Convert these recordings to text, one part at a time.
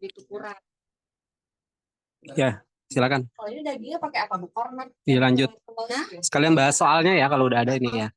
Itu kurang. Ya, silakan. Kalau ini dagingnya pakai apa, Bu? Kornet. Iya, lanjut. Sekalian bahas soalnya ya kalau udah ada ini ya.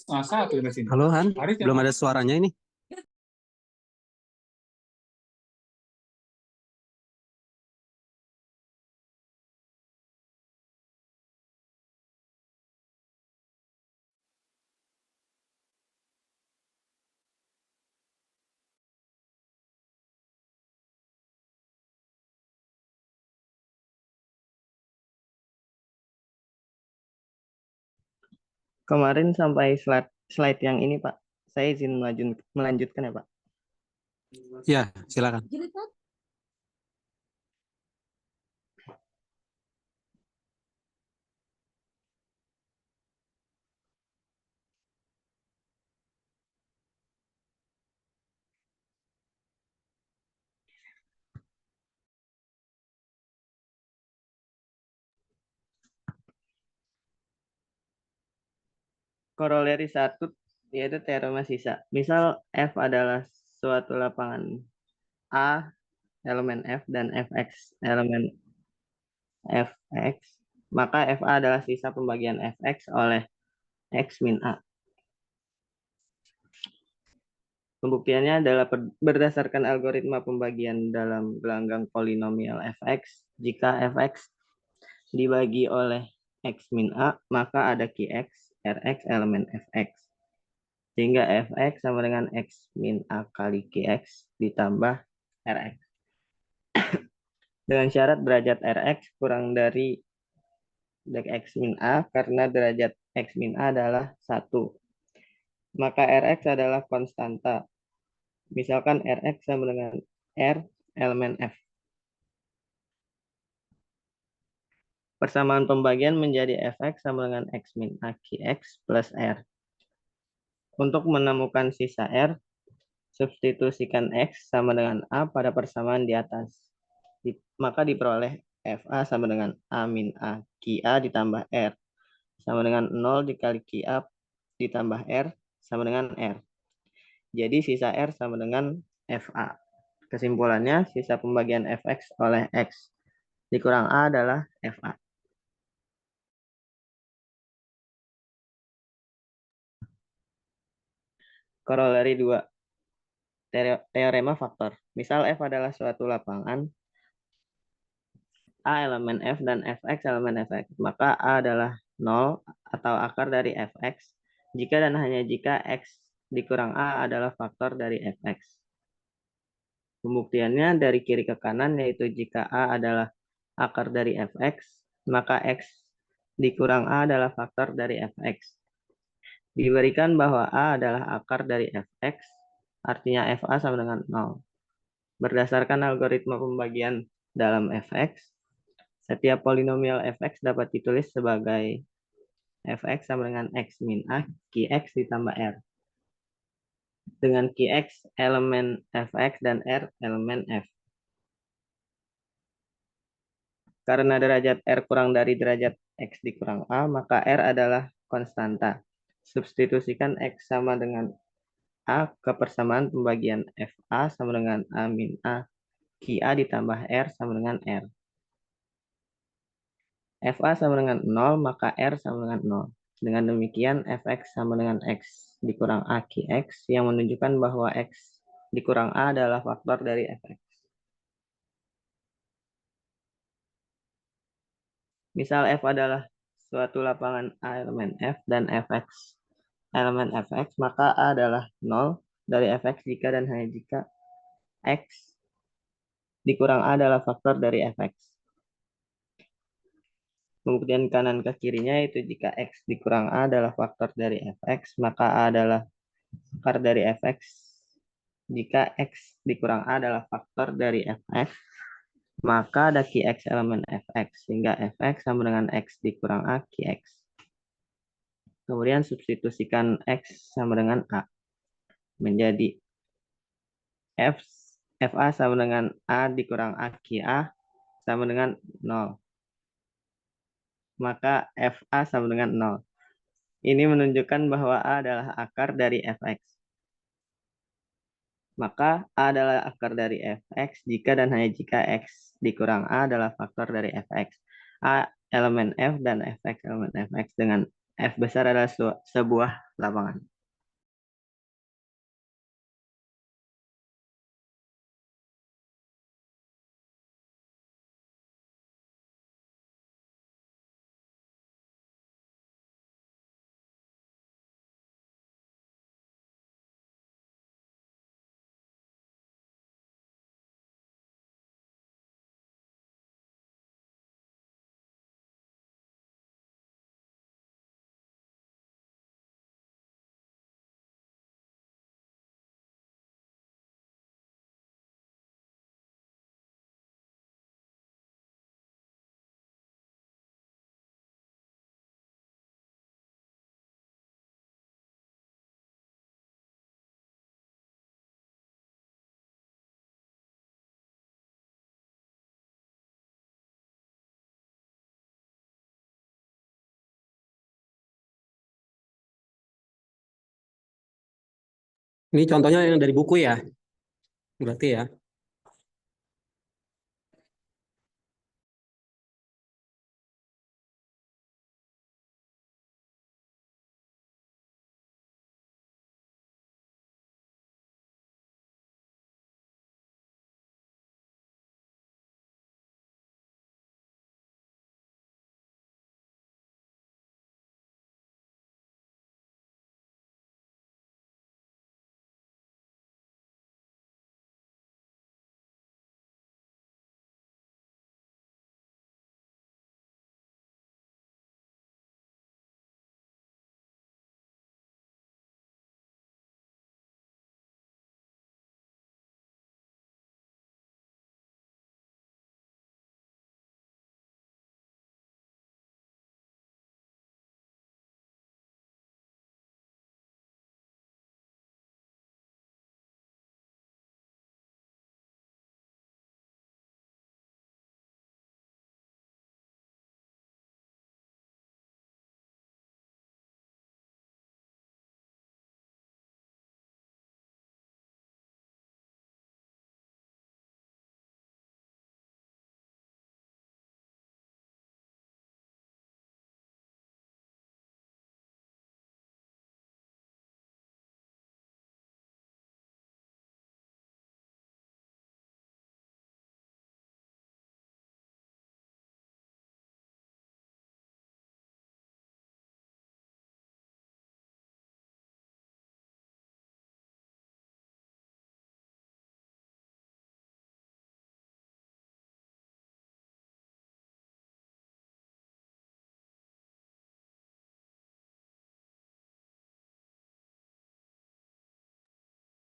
Halo Han, belum ada suaranya ini. Kemarin sampai slide yang ini, Pak. Saya izin melanjutkan ya, Pak. Ya, silakan. Koroleri satu yaitu teorema sisa. Misal F adalah suatu lapangan A elemen F dan Fx elemen Fx, maka Fa adalah sisa pembagian Fx oleh X min A. Pembuktiannya adalah berdasarkan algoritma pembagian dalam gelanggang polinomial Fx. Jika Fx dibagi oleh X min A, maka ada Qx, Rx elemen Fx. Sehingga Fx sama dengan X min A kali Qx ditambah Rx. Dengan syarat derajat Rx kurang dari X min A karena derajat X min A adalah 1. Maka Rx adalah konstanta. Misalkan Rx sama dengan R elemen F. Persamaan pembagian menjadi Fx sama dengan X min A Qx plus R. Untuk menemukan sisa R, substitusikan X sama dengan A pada persamaan di atas. Maka diperoleh Fa sama dengan A min A Qa ditambah R. Sama dengan 0 dikali Qa ditambah R sama dengan R. Jadi sisa R sama dengan Fa. Kesimpulannya, sisa pembagian Fx oleh X dikurang A adalah Fa. Koroleri 2. Teorema faktor. Misal F adalah suatu lapangan, A elemen F dan Fx elemen Fx, maka A adalah 0 atau akar dari Fx jika dan hanya jika X dikurang A adalah faktor dari Fx. Pembuktiannya dari kiri ke kanan, yaitu jika A adalah akar dari Fx, maka X dikurang A adalah faktor dari Fx. Diberikan bahwa A adalah akar dari Fx, artinya Fa sama dengan 0. Berdasarkan algoritma pembagian dalam Fx, setiap polinomial Fx dapat ditulis sebagai Fx sama dengan X min A, Qx ditambah R. Dengan Qx elemen Fx dan R elemen F. Karena derajat R kurang dari derajat X dikurang A, maka R adalah konstanta. Substitusikan X sama dengan A ke persamaan pembagian FA sama dengan A min A QA ditambah R sama dengan R. FA sama dengan 0, maka R sama dengan 0. Dengan demikian, Fx sama dengan X dikurang A Qx yang menunjukkan bahwa X dikurang A adalah faktor dari Fx. Misal F adalah suatu lapangan A elemen F dan Fx elemen Fx, maka A adalah 0 dari Fx jika dan hanya jika X dikurang A adalah faktor dari Fx. Pembuktian kanan ke kirinya yaitu jika X dikurang A adalah faktor dari Fx, maka A adalah akar dari Fx. Jika X dikurang A adalah faktor dari Fx, maka ada Qx elemen Fx, sehingga Fx sama dengan X dikurang A Qx. Kemudian substitusikan X sama dengan A. Menjadi F, FA sama dengan A dikurang A QA sama dengan 0. Maka FA sama dengan 0. Ini menunjukkan bahwa A adalah akar dari Fx. Maka A adalah akar dari Fx jika dan hanya jika X dikurang A adalah faktor dari Fx. A elemen F dan Fx elemen Fx dengan F besar adalah sebuah lapangan. Ini contohnya yang dari buku ya, berarti ya.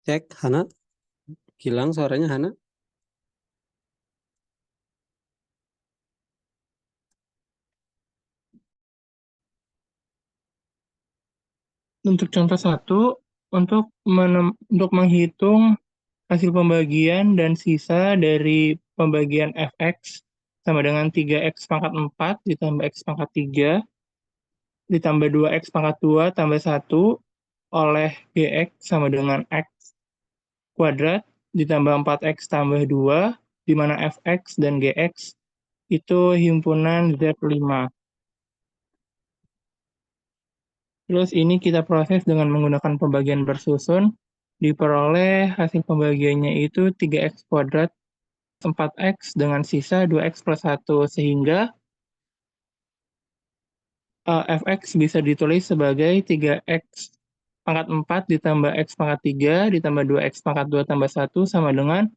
Cek, Hana. Hilang suaranya, Hana. Untuk contoh satu, untuk menghitung hasil pembagian dan sisa dari pembagian fx sama dengan 3x pangkat 4 ditambah x pangkat 3 ditambah 2x pangkat 2 tambah 1 oleh gx sama dengan x kuadrat ditambah 4x tambah 2, di mana fx dan gx itu himpunan Z5. Terus ini kita proses dengan menggunakan pembagian bersusun, diperoleh hasil pembagiannya itu 3x kuadrat 4x dengan sisa 2x plus 1, sehingga fx bisa ditulis sebagai 3x pangkat 4 ditambah x pangkat 3 ditambah 2x pangkat 2 tambah 1 sama dengan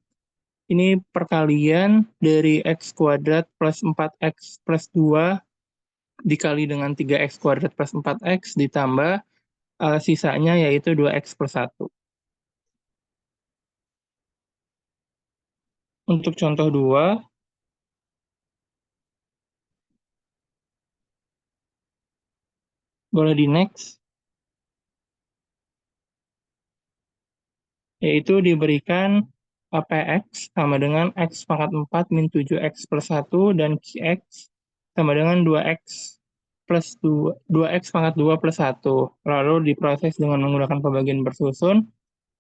ini perkalian dari x kuadrat plus 4x plus 2 dikali dengan 3x kuadrat plus 4x ditambah sisanya yaitu 2x plus 1. Untuk contoh 2, boleh di next. Yaitu diberikan px sama dengan x pangkat 4 min 7x plus 1 dan qx sama dengan 2x plus 2, 2x pangkat 2 plus 1. Lalu diproses dengan menggunakan pembagian bersusun,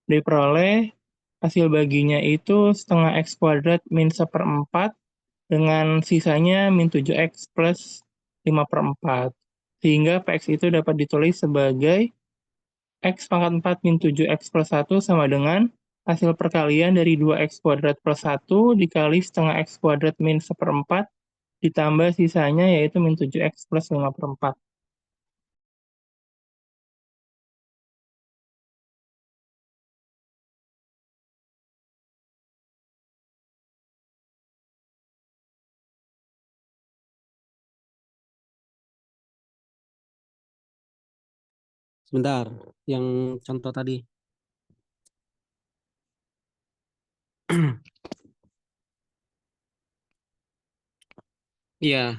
diperoleh hasil baginya itu setengah x kuadrat min 1/4 dengan sisanya min 7x plus 5/4. Sehingga px itu dapat ditulis sebagai x pangkat 4 min 7x plus 1 sama dengan hasil perkalian dari 2x kuadrat plus 1 dikali setengah x kuadrat min 1/4 ditambah sisanya yaitu min 7x plus 5/4. Sebentar, yang contoh tadi. Iya,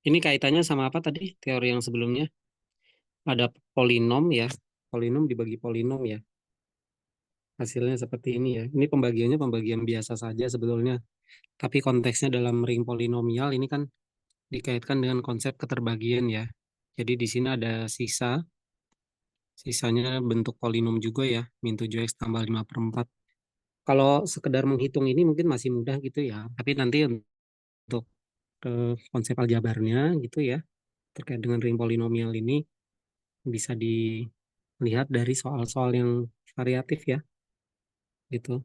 ini kaitannya sama apa tadi? Teori yang sebelumnya. Ada polinom ya. Polinom dibagi polinom ya. Hasilnya seperti ini ya. Ini pembagiannya pembagian biasa saja sebetulnya. Tapi konteksnya dalam ring polinomial ini kan dikaitkan dengan konsep keterbagian ya. Jadi di sini ada sisa. Sisanya bentuk polinom juga ya. Min 7x tambah 5/4. Kalau sekedar menghitung ini mungkin masih mudah gitu ya. Tapi nanti untuk konsep aljabarnya gitu ya. Terkait dengan ring polinomial ini bisa dilihat dari soal-soal yang variatif ya. Gitu.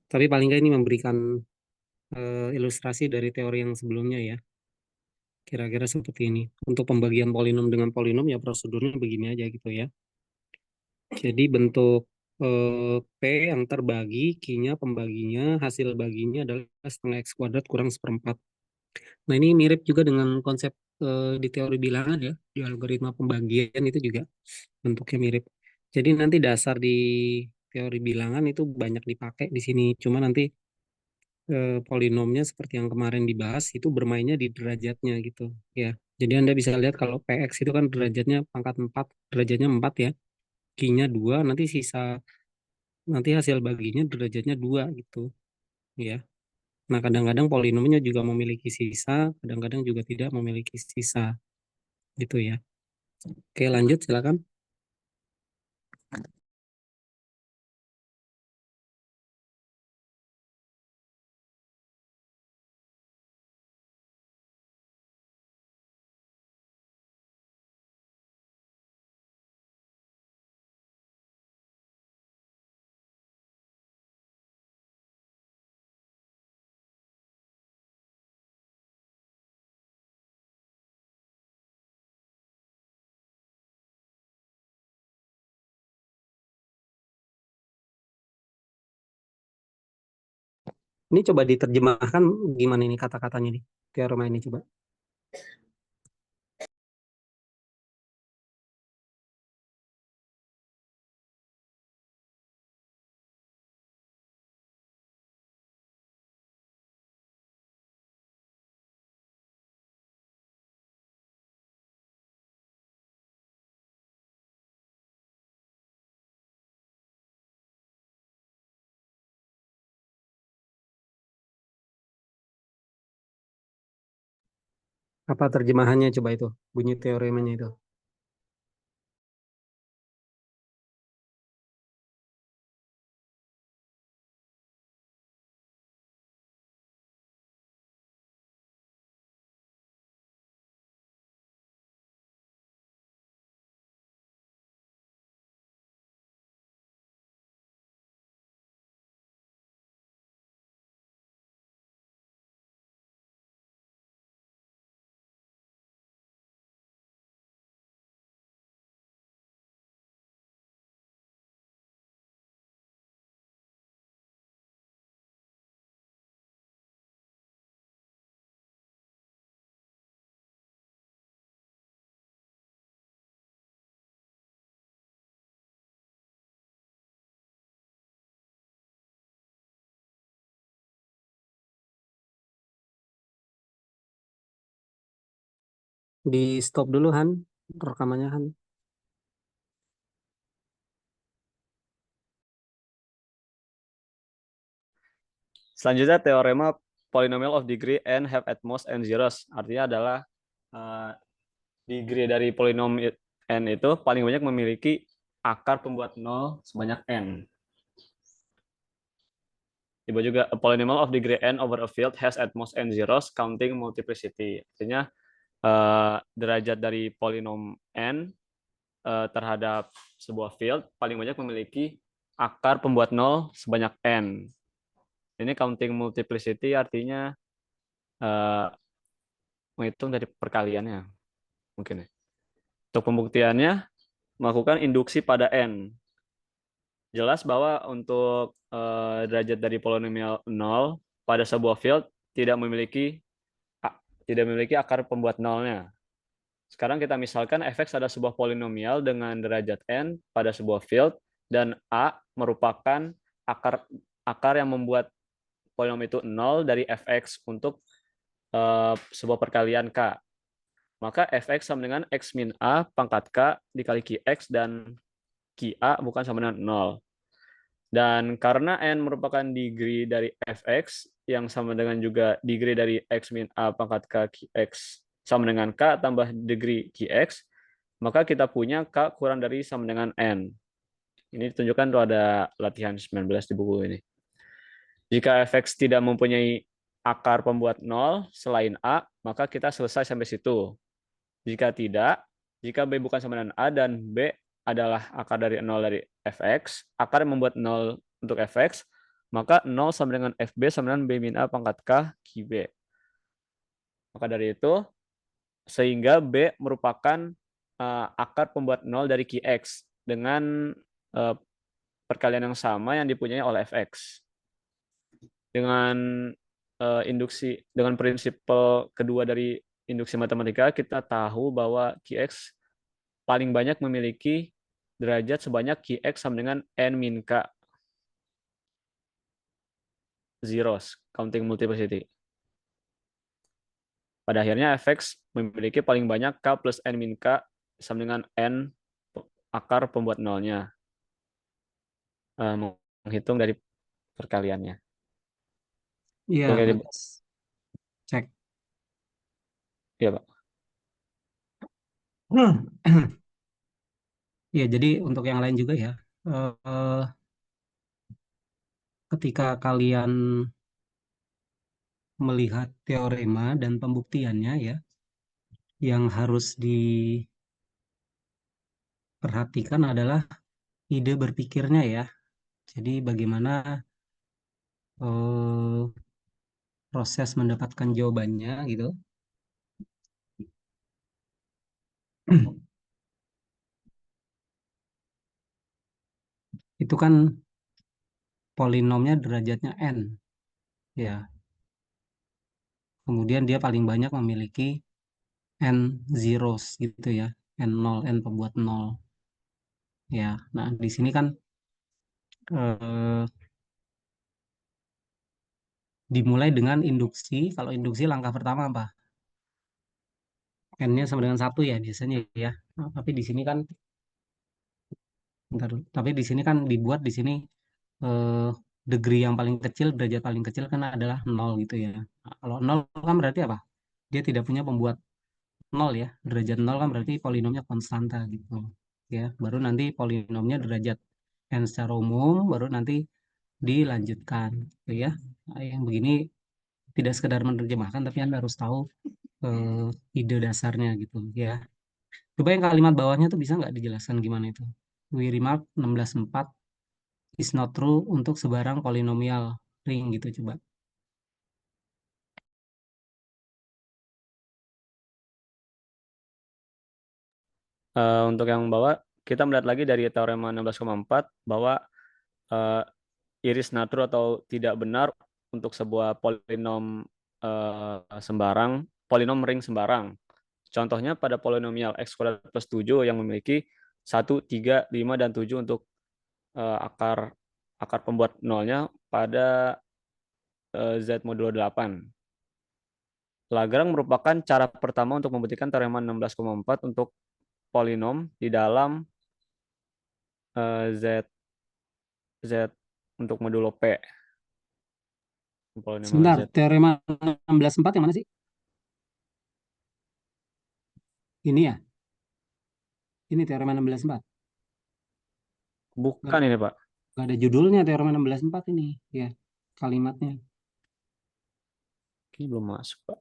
Tapi paling nggak ini memberikan ilustrasi dari teori yang sebelumnya ya. Kira-kira seperti ini. Untuk pembagian polinom dengan polinom ya prosedurnya begini aja gitu ya. Jadi bentuk P yang terbagi, Q-nya pembaginya, hasil baginya adalah setengah X kuadrat kurang 1/4. Nah ini mirip juga dengan konsep di teori bilangan ya, di algoritma pembagian itu juga bentuknya mirip. Jadi nanti dasar di teori bilangan itu banyak dipakai di sini. Cuma nanti polinomnya seperti yang kemarin dibahas itu bermainnya di derajatnya gitu ya. Jadi Anda bisa lihat kalau PX itu kan derajatnya pangkat 4, derajatnya 4 ya. Q-nya 2, nanti hasil baginya derajatnya 2 gitu ya. Nah, kadang-kadang polinomnya juga memiliki sisa, kadang-kadang juga tidak memiliki sisa gitu ya. Oke, lanjut silakan. Ini coba diterjemahkan gimana ini kata-katanya nih. Teorema ini coba. Apa terjemahannya coba itu, bunyi teoremanya itu? Di stop dulu Han, rekamannya Han. Selanjutnya teorema polynomial of degree n have at most n zeros. Artinya adalah degree dari polinom n itu paling banyak memiliki akar pembuat 0 sebanyak n. Tiba juga a polynomial of degree n over a field has at most n zeros counting multiplicity. Artinya derajat dari polinom n terhadap sebuah field paling banyak memiliki akar pembuat 0 sebanyak n. Ini counting multiplicity artinya menghitung dari perkaliannya mungkin ya. Untuk pembuktiannya melakukan induksi pada n. Jelas bahwa untuk derajat dari polinomial 0 pada sebuah field tidak memiliki akar pembuat nolnya. Sekarang kita misalkan fx ada sebuah polinomial dengan derajat n pada sebuah field dan a merupakan akar yang membuat polinom itu 0 dari fx untuk sebuah perkalian k. Maka fx sama dengan x min a pangkat k dikali qx dan QA bukan sama dengan 0. Dan karena n merupakan degree dari fx yang sama dengan juga degree dari x min a pangkat k qx sama dengan k tambah degree qx, maka kita punya k kurang dari sama dengan n. Ini ditunjukkan tuh ada latihan 19 di buku ini. Jika fx tidak mempunyai akar pembuat 0 selain a, maka kita selesai sampai situ. Jika tidak, jika b bukan sama dengan a dan b adalah akar dari 0 dari fx, akar yang membuat 0 untuk fx, maka 0 sama dengan fb sama dengan b min a pangkat k qb. Maka dari itu, sehingga b merupakan akar pembuat 0 dari qx dengan perkalian yang sama yang dipunyai oleh fx. Dengan induksi, dengan prinsip kedua dari induksi matematika, kita tahu bahwa qx paling banyak memiliki derajat sebanyak qx sama dengan n min k zeros, counting multiplicity. Pada akhirnya fx memiliki paling banyak k plus n min k sama dengan n akar pembuat nolnya. Menghitung dari perkaliannya. Iya, Oke, cek. Iya, Pak. Ya, jadi untuk yang lain juga ya. Ketika kalian melihat teorema dan pembuktiannya ya, yang harus diperhatikan adalah ide berpikirnya ya. Jadi bagaimana proses mendapatkan jawabannya gitu. Itu kan polinomnya derajatnya n ya. Kemudian dia paling banyak memiliki n zeros gitu ya, n0, n pembuat 0 ya. Nah di sini kan dimulai dengan induksi. Kalau induksi langkah pertama apa? N-nya sama dengan 1 ya biasanya ya. Nah, tapi di sini kan bentar dulu. Tapi di sini kan dibuat di sini degree yang paling kecil, derajat paling kecil kan adalah 0 gitu ya. Nah, kalau 0 kan berarti apa? Dia tidak punya pembuat nol ya. Derajat nol kan berarti polinomnya konstanta gitu. Ya, baru nanti polinomnya derajat n secara umum, baru nanti dilanjutkan gitu ya. Nah, yang begini tidak sekedar menerjemahkan, tapi Anda harus tahu ide dasarnya gitu ya. Coba yang kalimat bawahnya tuh bisa nggak dijelaskan gimana itu? We remark 16.4 is not true untuk sebarang polinomial ring gitu coba. Untuk yang bawah, kita melihat lagi dari teorema 16,4 bahwa uh, iris not true atau tidak benar untuk sebuah polinom sembarang, polinom ring sembarang. Contohnya pada polinomial x kuadrat plus 7 yang memiliki 1, 3, 5, dan 7 untuk akar akar pembuat nolnya pada z modulo 8. Lagrange merupakan cara pertama untuk membuktikan teorema 16,4 untuk polinom di dalam z z untuk modulo P. Polinomial Sebentar, z. teorema 16.4 yang mana sih? Ini ya? Ini teorema 16.4. Bukan ini, Pak. Nggak ada judulnya teorema 16.4 ini ya, kalimatnya. Ini belum masuk, Pak.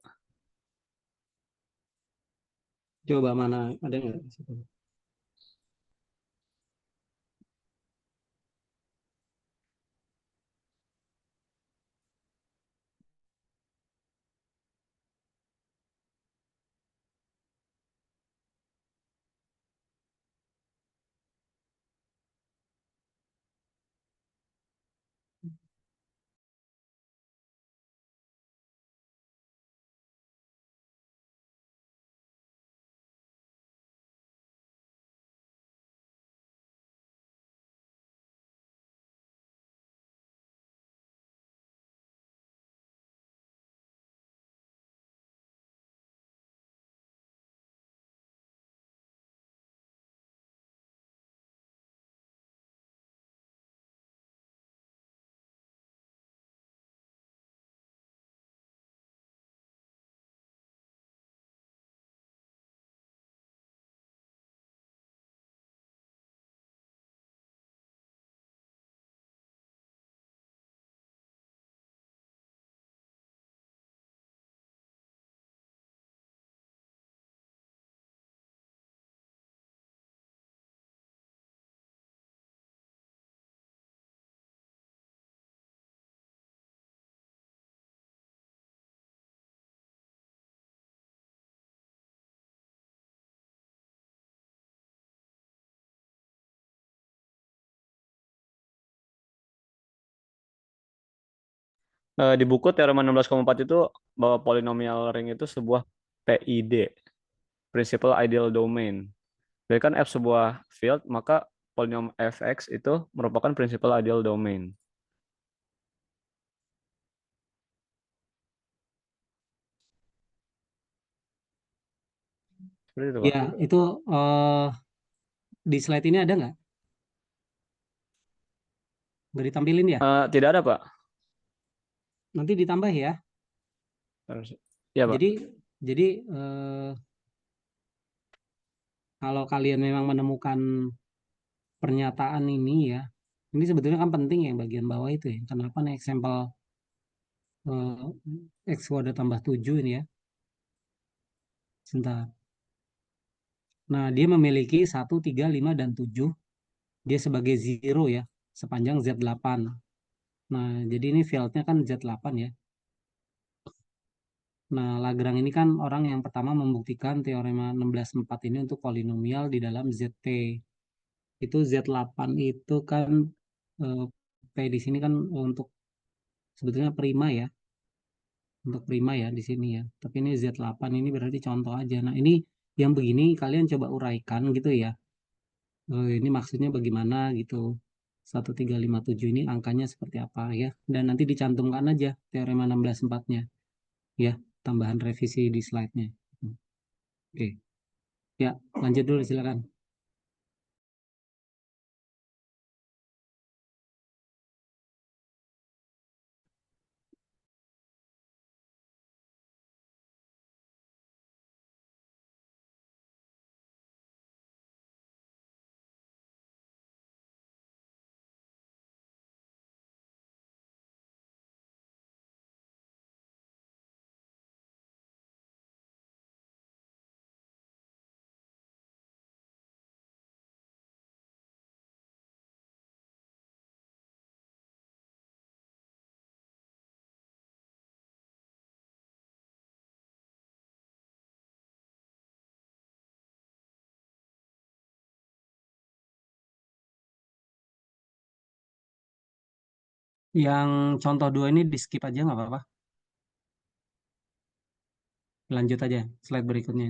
Coba mana ada nggak? Di buku teorema 16,4 itu bahwa polinomial ring itu sebuah PID, Principal Ideal Domain. Jadi kan F sebuah field, maka polinom fx itu merupakan Principal Ideal Domain. Seperti itu, Pak. Ya, itu di slide ini ada nggak? Nggak ditampilin ya? Tidak ada, Pak. Nanti ditambah ya. Ya, Pak. Jadi kalau kalian memang menemukan pernyataan ini ya, ini sebetulnya kan penting ya bagian bawah itu ya. Kenapa nih sampel x kuadrat tambah 7 ini ya? Sebentar. Nah, dia memiliki 1, 3, 5, dan 7. Dia sebagai zero ya, sepanjang Z8. Nah, jadi ini fieldnya kan Z8 ya. Nah, Lagrange ini kan orang yang pertama membuktikan teorema 16.4 ini untuk polinomial di dalam ZT. Itu Z8 itu kan eh, P di sini kan untuk sebetulnya prima ya. Untuk prima ya di sini ya. Tapi ini Z8 ini berarti contoh aja. Nah, ini yang begini kalian coba uraikan gitu ya. Ini maksudnya bagaimana gitu. 1357 ini angkanya seperti apa ya. Dan nanti dicantumkan aja teorema 16.4-nya ya. Tambahan revisi di slide-nya. Oke. Ya, lanjut dulu silakan. Yang contoh 2 ini di skip aja nggak apa-apa. Lanjut aja slide berikutnya.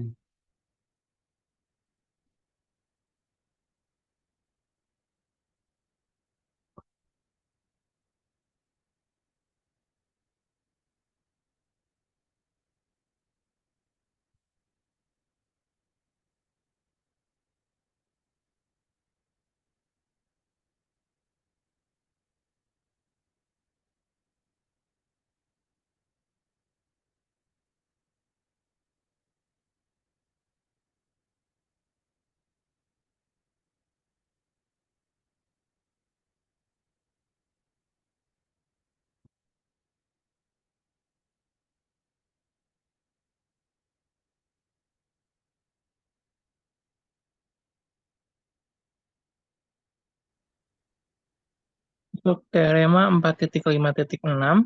Untuk teorema 4.5.6,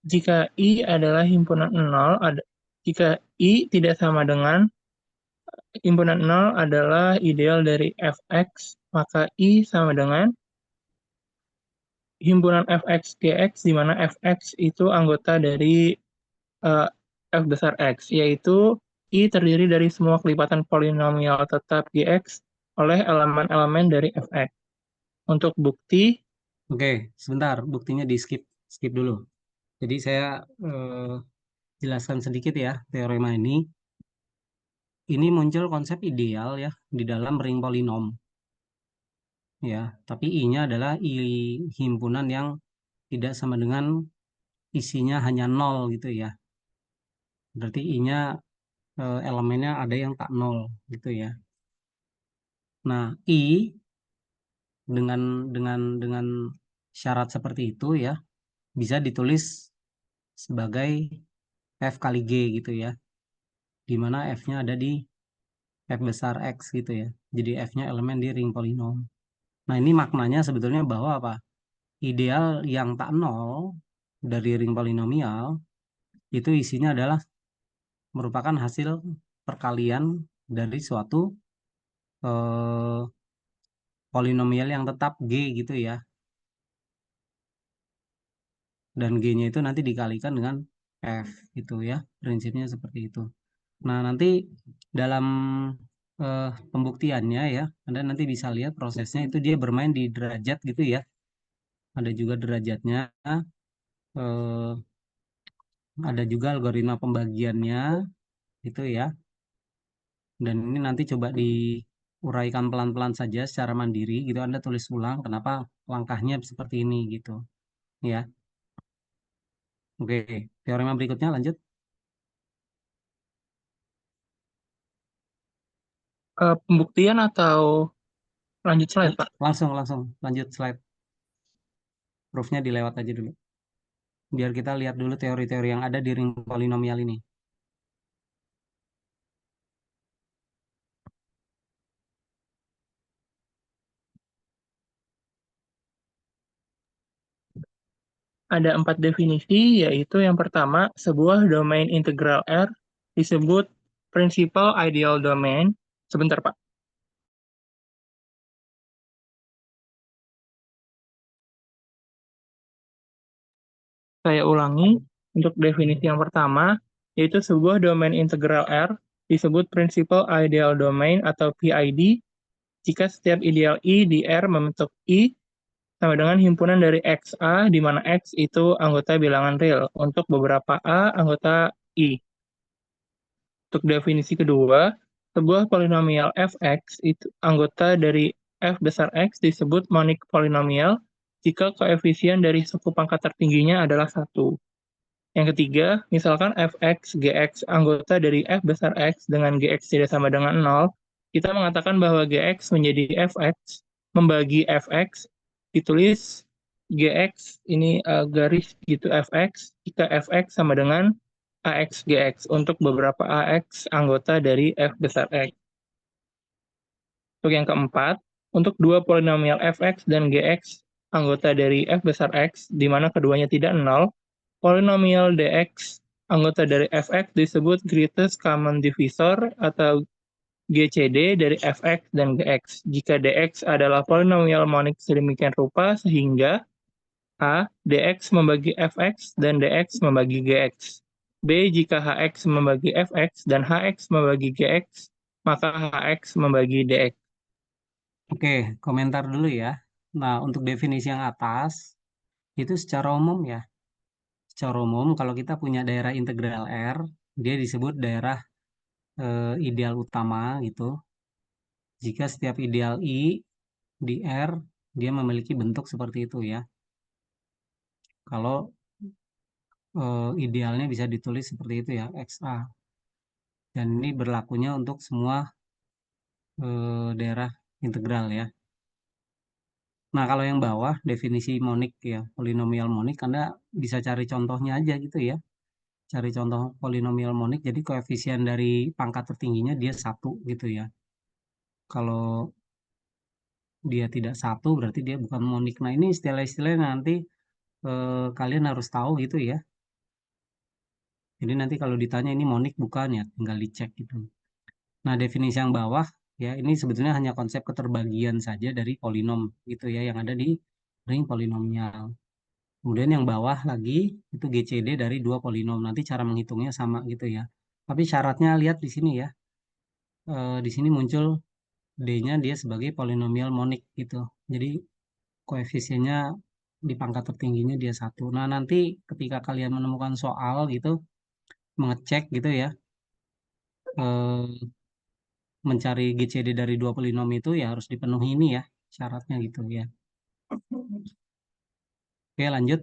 jika I adalah himpunan 0, jika I tidak sama dengan himpunan 0 adalah ideal dari fx, maka I sama dengan himpunan fx gx, di mana fx itu anggota dari f besar x, yaitu I terdiri dari semua kelipatan polinomial tetap gx oleh elemen-elemen dari fx. Untuk bukti, Oke, sebentar, buktinya di skip dulu. Jadi saya jelaskan sedikit ya teorema ini. Ini muncul konsep ideal ya di dalam ring polinom. Ya, tapi I-nya adalah I himpunan yang tidak sama dengan isinya hanya 0 gitu ya. Berarti I-nya elemennya ada yang tak 0 gitu ya. Nah, I dengan syarat seperti itu ya bisa ditulis sebagai F kali G gitu ya. Di mana F-nya ada di F besar X gitu ya. Jadi F-nya elemen di ring polinom. Nah, ini maknanya sebetulnya bahwa apa? Ideal yang tak 0 dari ring polinomial itu isinya adalah merupakan hasil perkalian dari suatu eh, polinomial yang tetap G gitu ya. Dan G-nya itu nanti dikalikan dengan F gitu ya. Prinsipnya seperti itu. Nah, nanti dalam pembuktiannya ya, Anda nanti bisa lihat prosesnya itu dia bermain di derajat gitu ya. Ada juga derajatnya, eh, ada juga algoritma pembagiannya itu ya. Dan ini nanti coba diuraikan pelan-pelan saja secara mandiri gitu. Anda tulis ulang kenapa langkahnya seperti ini gitu ya. Oke, teorema berikutnya lanjut. pembuktian atau lanjut slide, Pak? Langsung lanjut slide. Proofnya dilewat aja dulu. Biar kita lihat dulu teori-teori yang ada di ring polinomial ini. Ada 4 definisi, yaitu yang pertama, sebuah domain integral R disebut principal ideal domain. Sebentar, Pak. Saya ulangi, untuk definisi yang pertama, yaitu sebuah domain integral R disebut principal ideal domain atau PID jika setiap ideal I di R membentuk I sama dengan himpunan dari XA, di mana X itu anggota bilangan real untuk beberapa A anggota I. Untuk definisi kedua, sebuah polinomial fx itu anggota dari f besar x disebut monic polinomial jika koefisien dari suku pangkat tertingginya adalah 1. Yang ketiga, misalkan fx, gx anggota dari f besar x dengan gx tidak sama dengan 0, kita mengatakan bahwa gx menjadi fx, membagi fx, ditulis gx, ini garis gitu fx, jika fx sama dengan ax gx untuk beberapa ax anggota dari f besar x. Untuk yang keempat, untuk dua polinomial fx dan gx anggota dari f besar x, di mana keduanya tidak 0, polinomial dx anggota dari fx disebut greatest common divisor atau GCD dari fx dan gx. Jika dx adalah polinomial monik sedemikian rupa sehingga A, dx membagi fx dan dx membagi gx. B, jika hx membagi fx dan hx membagi gx, maka hx membagi dx. Oke, komentar dulu ya. Nah, untuk definisi yang atas, itu secara umum ya. Secara umum, kalau kita punya daerah integral R, dia disebut daerah ideal utama gitu. Jika setiap ideal I di R, dia memiliki bentuk seperti itu ya. Kalau idealnya bisa ditulis seperti itu ya, XA. Dan ini berlakunya untuk semua daerah integral ya. Nah, kalau yang bawah, definisi monik ya, polinomial monik, Anda bisa cari contohnya aja gitu ya. Cari contoh polinomial monik, jadi koefisien dari pangkat tertingginya dia 1 gitu ya. Kalau dia tidak 1, berarti dia bukan monik. Nah, ini istilah-istilah nanti kalian harus tahu gitu ya. Jadi nanti kalau ditanya ini monik bukan ya, tinggal dicek gitu. Nah, definisi yang bawah ya, ini sebetulnya hanya konsep keterbagian saja dari polinom gitu ya, yang ada di ring polinomial. Kemudian yang bawah lagi itu GCD dari dua polinom. Nanti cara menghitungnya sama gitu ya. Tapi syaratnya lihat di sini ya. Di sini muncul D-nya dia sebagai polinomial monik gitu. Jadi koefisiennya di pangkat tertingginya dia 1. Nah, nanti ketika kalian menemukan soal gitu, mengecek gitu ya, mencari GCD dari dua polinom itu ya harus dipenuhi ini ya syaratnya gitu ya. Oke, lanjut.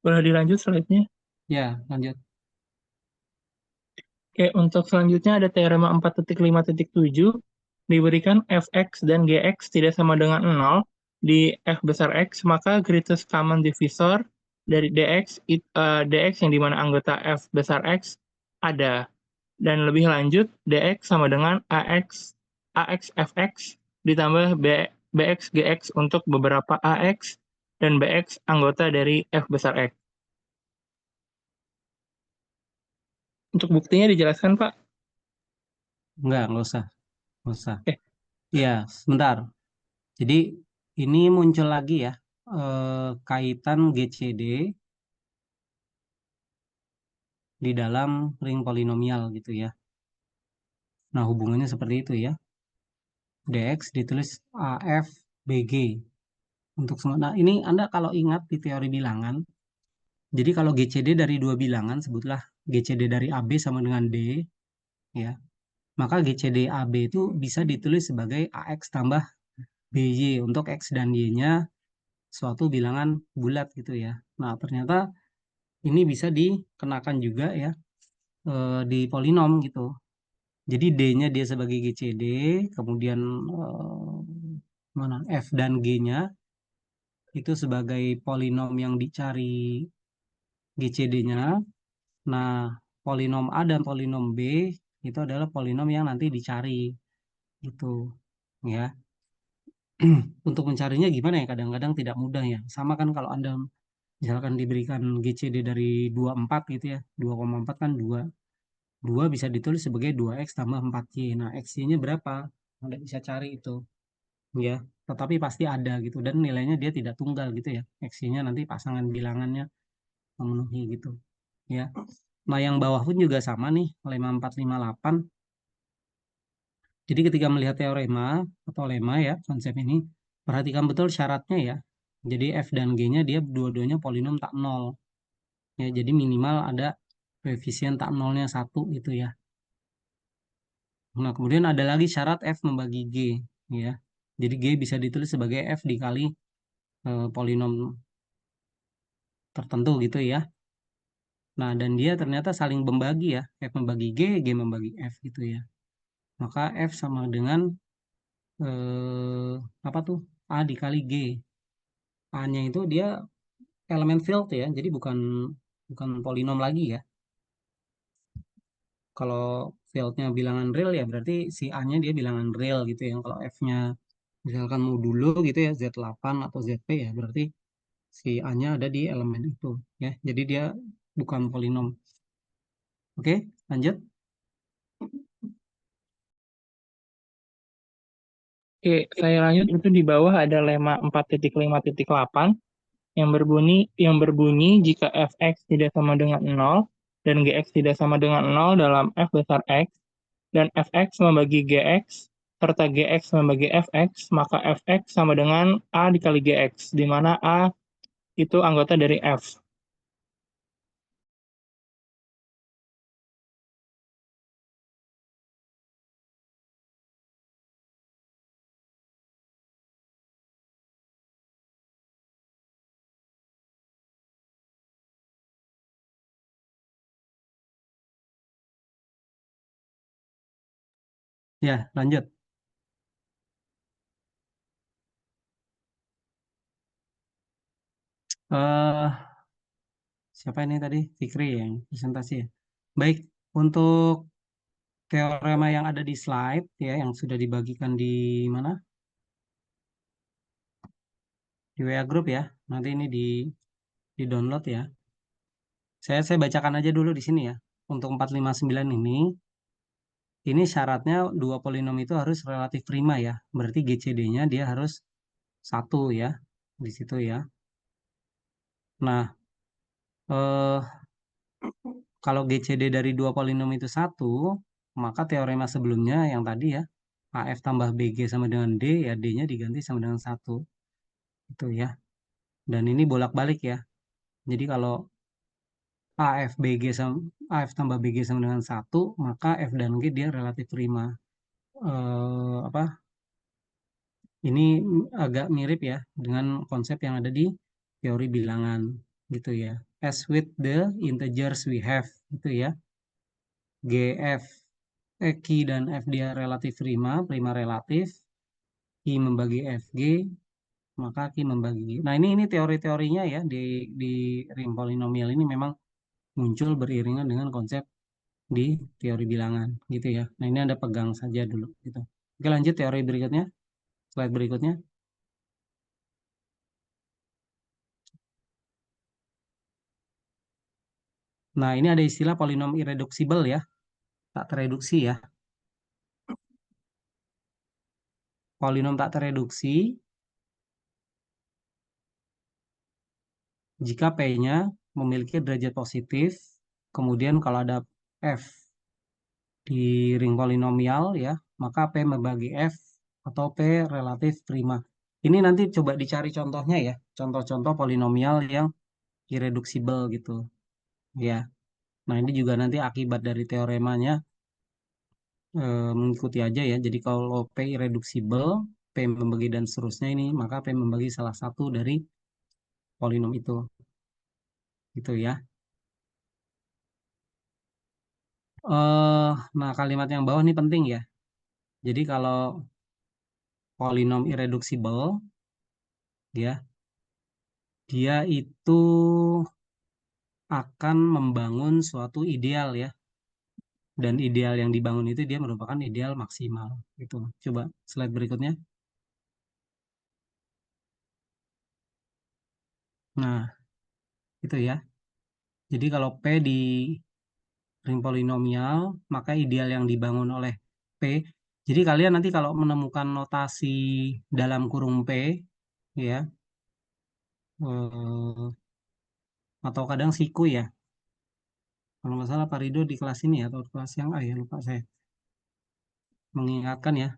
Boleh dilanjut slide-nya? Ya, lanjut. Oke, untuk selanjutnya ada teorema 4.5.7, diberikan fx dan gx tidak sama dengan 0 di f besar x, maka greatest common divisor dari dx yang dimana anggota f besar x ada. Dan lebih lanjut, dx sama dengan ax fx ditambah bx gx untuk beberapa ax dan bx anggota dari f besar x. Untuk buktinya dijelaskan, Pak. Enggak usah. Nggak usah. Eh. Iya, sebentar. Jadi ini muncul lagi ya kaitan GCD di dalam ring polinomial gitu ya. Nah, hubungannya seperti itu ya. Dx ditulis AF BG untuk semua. Nah, ini Anda kalau ingat di teori bilangan, jadi kalau GCD dari dua bilangan, sebutlah GCD dari AB sama dengan D, ya, maka GCD AB itu bisa ditulis sebagai AX tambah BY untuk X dan Y-nya suatu bilangan bulat gitu ya. Nah, ternyata ini bisa dikenakan juga ya di polinom gitu. Jadi D-nya dia sebagai GCD, kemudian mana F dan G-nya itu sebagai polinom yang dicari GCD-nya. Nah, polinom A dan polinom B itu adalah polinom yang nanti dicari gitu ya. Untuk mencarinya gimana ya? Kadang-kadang tidak mudah ya. Sama kan kalau Anda misalkan diberikan GCD dari 24 gitu ya. 2,4 kan 2. 2 bisa ditulis sebagai 2x tambah 4y. Nah, x-nya berapa? Anda bisa cari itu ya. Tetapi pasti ada gitu dan nilainya dia tidak tunggal gitu ya. X-nya nanti pasangan bilangannya memenuhi gitu ya. Nah, yang bawah pun juga sama nih, lemma 458. Jadi ketika melihat teorema atau lemma ya, konsep ini, perhatikan betul syaratnya ya. Jadi F dan G-nya dia dua-duanya polinom tak nol. Ya, jadi minimal ada koefisien tak nolnya 1 itu ya. Nah, kemudian ada lagi syarat F membagi G ya. Jadi G bisa ditulis sebagai F dikali polinom tertentu gitu ya. Nah, dan dia ternyata saling membagi ya. F membagi G, G membagi F gitu ya. Maka F sama dengan apa tuh? A dikali G. A-nya itu dia elemen field ya. Jadi bukan polinom lagi ya. Kalau fieldnya bilangan real ya berarti si A-nya dia bilangan real gitu ya. Kalau F-nya misalkan modulo gitu ya Z8 atau ZP ya berarti si A-nya ada di elemen itu ya. Jadi dia bukan polinom. Oke, lanjut. Oke, saya lanjut. Itu di bawah ada lemma 4.5.8 yang berbunyi jika fx tidak sama dengan 0 dan gx tidak sama dengan 0 dalam f besar x dan fx membagi gx serta gx membagi fx, maka fx sama dengan a dikali gx, di mana a itu anggota dari f. Ya, lanjut. eh Siapa ini tadi? Fikri yang presentasi ya. Baik, untuk teorema yang ada di slide ya, yang sudah dibagikan di mana? Di WA Group ya. Nanti ini di download ya. Saya bacakan aja dulu di sini ya. Untuk 459 ini syaratnya dua polinom itu harus relatif prima ya. Berarti GCD-nya dia harus 1 ya. Di situ ya. Nah, eh, kalau GCD dari dua polinom itu 1, maka teorema sebelumnya yang tadi ya, AF tambah BG sama dengan D, ya D-nya diganti sama dengan 1. Itu ya. Dan ini bolak-balik ya. Jadi kalau AF tambah BG sama dengan 1, maka F dan G dia relatif prima. Apa? Ini agak mirip ya dengan konsep yang ada di teori bilangan gitu ya. As with the integers we have gitu ya. GF Q dan F dia relatif prima, prima relatif. Q membagi FG, maka Q membagi G. Nah, ini teori-teorinya ya di ring polinomial ini memang muncul beriringan dengan konsep di teori bilangan gitu ya. Nah, ini Anda pegang saja dulu gitu. Oke, lanjut teori berikutnya. Slide berikutnya. Nah, ini ada istilah polinom irreducible ya. Tak tereduksi ya. Polinom tak tereduksi jika P-nya memiliki derajat positif, kemudian kalau ada F di ring polinomial ya, maka P membagi F atau P relatif prima. Ini nanti coba dicari contohnya ya, contoh-contoh polinomial yang irreducible gitu ya. Nah, ini juga nanti akibat dari teoremanya mengikuti aja ya. Jadi kalau P irreducible, P membagi dan seterusnya ini, maka P membagi salah satu dari polinom itu. Gitu ya. Nah, kalimat yang bawah ini penting ya. Jadi kalau polinom irreducible ya, dia itu akan membangun suatu ideal ya. Dan ideal yang dibangun itu dia merupakan ideal maksimal gitu. Coba slide berikutnya. Nah, itu ya. Jadi kalau P di ring polinomial, maka ideal yang dibangun oleh P. Jadi kalian nanti kalau menemukan notasi dalam kurung P ya, atau kadang siku ya. Kalau nggak salah Pak Rido di kelas ini ya, atau kelas yang A ya, lupa saya mengingatkan ya.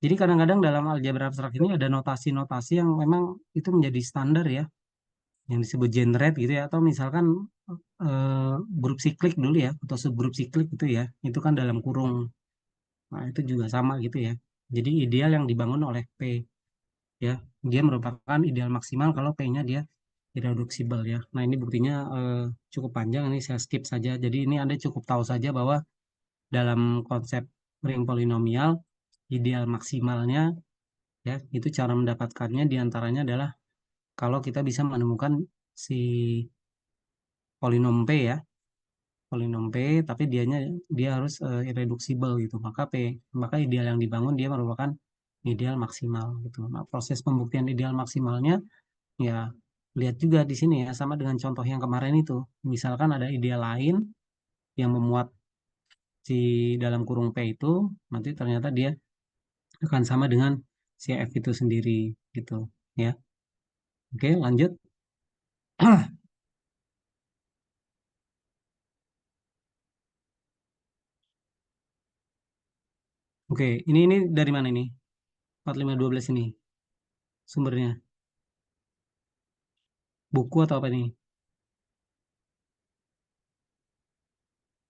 Jadi kadang-kadang dalam aljabar abstrak ini ada notasi-notasi yang memang itu menjadi standar ya, yang disebut generate gitu ya, atau misalkan grup siklik dulu ya, atau subgrup siklik gitu ya, itu kan dalam kurung. Nah, itu juga sama gitu ya. Jadi ideal yang dibangun oleh P ya, dia merupakan ideal maksimal kalau P-nya dia irreducible ya. Nah, ini buktinya cukup panjang, ini saya skip saja. Jadi ini Anda cukup tahu saja bahwa dalam konsep ring polinomial, ideal maksimalnya ya, itu cara mendapatkannya diantaranya adalah kalau kita bisa menemukan si polinom P ya, polinom P, tapi dia harus irreducible gitu. Maka ideal yang dibangun dia merupakan ideal maksimal gitu. Nah, proses pembuktian ideal maksimalnya ya lihat juga di sini ya, sama dengan contoh yang kemarin itu. Misalkan ada ideal lain yang memuat di dalam kurung P itu, nanti ternyata dia akan sama dengan si F itu sendiri gitu ya. Oke, lanjut. Oke, ini dari mana ini? 4512 ini sumbernya. Buku atau apa ini?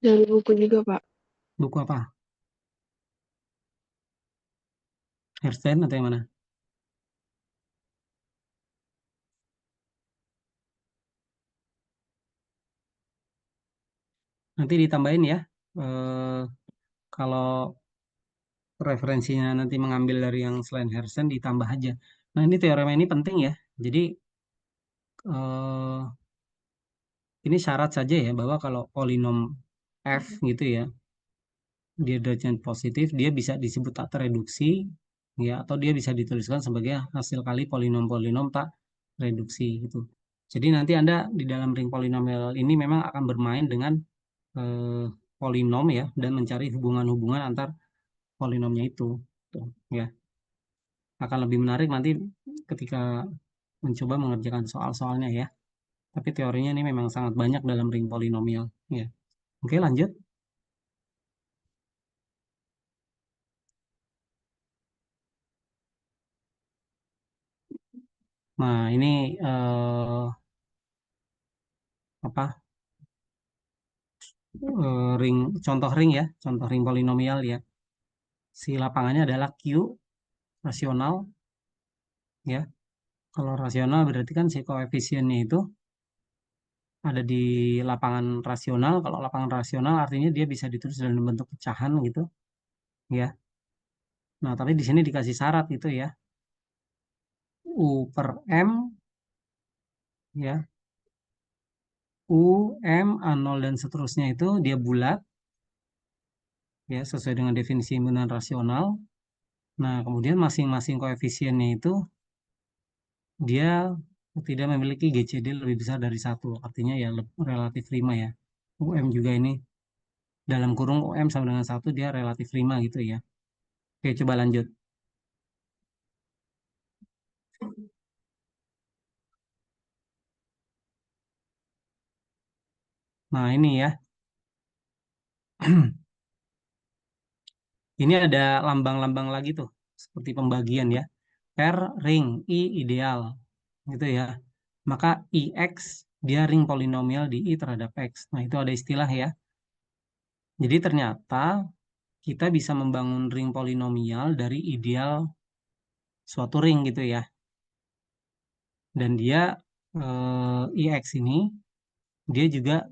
Dari buku juga, Pak. Buku apa? Hersten atau yang mana? Nanti ditambahin ya. Kalau referensinya nanti mengambil dari yang selain Hersten ditambah aja. Nah, ini teorema ini penting ya. Jadi ini syarat saja ya bahwa kalau polinom F gitu ya, dia derajat positif, dia bisa disebut tak tereduksi ya, atau dia bisa dituliskan sebagai hasil kali polinom-polinom tak reduksi gitu. Jadi nanti Anda di dalam ring polinomial ini memang akan bermain dengan polinom ya, dan mencari hubungan-hubungan antar polinomnya itu tuh, ya. Akan lebih menarik nanti ketika mencoba mengerjakan soal-soalnya ya. Tapi teorinya ini memang sangat banyak dalam ring polinomial ya. Oke, lanjut. Nah, ini apa? Ring, contoh ring ya, contoh ring polinomial ya. Si lapangannya adalah Q rasional ya. Kalau rasional berarti kan si koefisiennya itu ada di lapangan rasional. Kalau lapangan rasional artinya dia bisa ditulis dalam bentuk pecahan gitu ya. Nah, tapi di sini dikasih syarat gitu ya. U per M ya. U, M, A0 dan seterusnya itu dia bulat ya, sesuai dengan definisi himpunan rasional. Nah, kemudian masing-masing koefisiennya itu dia tidak memiliki GCD lebih besar dari 1. Artinya ya relatif prima ya. UM juga ini dalam kurung UM sama dengan 1 dia relatif prima gitu ya. Oke, coba lanjut. Nah, ini ya. Ini ada lambang-lambang lagi tuh, seperti pembagian ya. R ring, I ideal, gitu ya. Maka IX dia ring polinomial di I terhadap X. Nah, itu ada istilah ya. Jadi ternyata kita bisa membangun ring polinomial dari ideal suatu ring gitu ya. Dan dia IX ini dia juga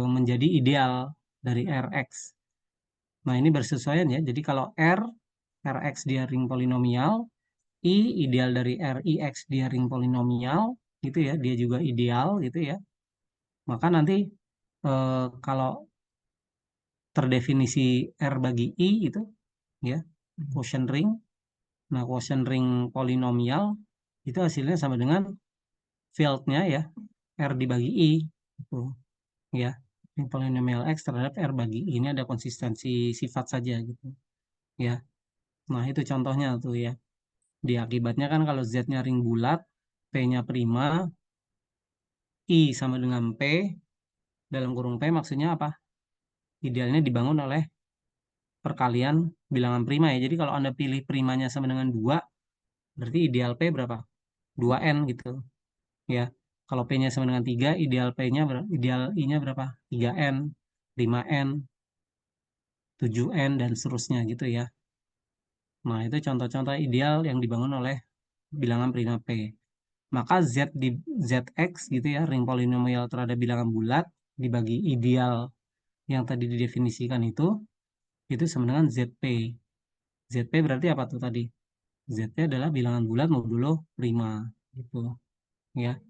menjadi ideal dari Rx. Nah, ini bersesuaian ya. Jadi kalau Rx dia ring polinomial, I ideal dari Rix dia ring polinomial gitu ya. Dia juga ideal gitu ya. Maka nanti kalau terdefinisi R bagi I itu ya, quotient ring. Nah, quotient ring polinomial itu hasilnya sama dengan fieldnya ya, R dibagi I itu ya. Ring polinomial X terhadap R bagi I ini ada konsistensi sifat saja gitu ya. Nah, itu contohnya tuh ya. Di akibatnya kan kalau Z-nya ring bulat, P-nya prima, I sama dengan P, dalam kurung P maksudnya apa? Idealnya dibangun oleh perkalian bilangan prima ya. Jadi kalau Anda pilih primanya sama dengan 2, berarti ideal P berapa? 2N gitu ya. Kalau P-nya sama dengan 3, ideal P-nya ideal I-nya berapa? 3N, 5N, 7N dan seterusnya gitu ya. Nah, itu contoh-contoh ideal yang dibangun oleh bilangan prima P. Maka Z di ZX gitu ya, ring polinomial terhadap bilangan bulat dibagi ideal yang tadi didefinisikan itu sama dengan ZP. ZP berarti apa tuh tadi? ZP adalah bilangan bulat modulo prima gitu ya.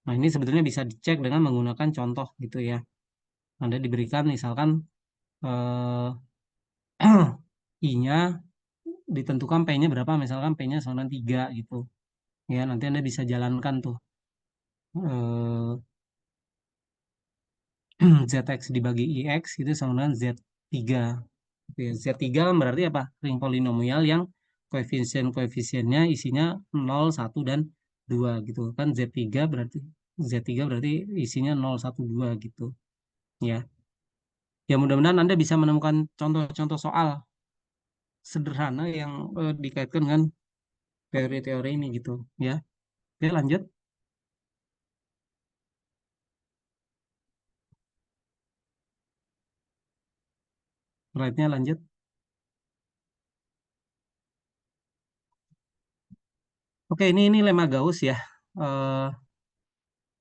Nah, ini sebetulnya bisa dicek dengan menggunakan contoh gitu ya. Anda diberikan misalkan I-nya ditentukan P-nya berapa, misalkan P-nya sama dengan 3 gitu. Ya, nanti Anda bisa jalankan tuh. ZX dibagi IX itu sama dengan Z3. Gitu ya. Z3 berarti apa? Ring polinomial yang koefisien-koefisiennya isinya 0, 1, dan 2 gitu. Kan Z3 berarti isinya 0, 1, 2 gitu. Ya. Ya mudah-mudahan Anda bisa menemukan contoh-contoh soal sederhana yang dikaitkan dengan teori-teori ini gitu. Ya. Oke, lanjut. Slide-nya lanjut. Oke, ini lemma Gauss ya.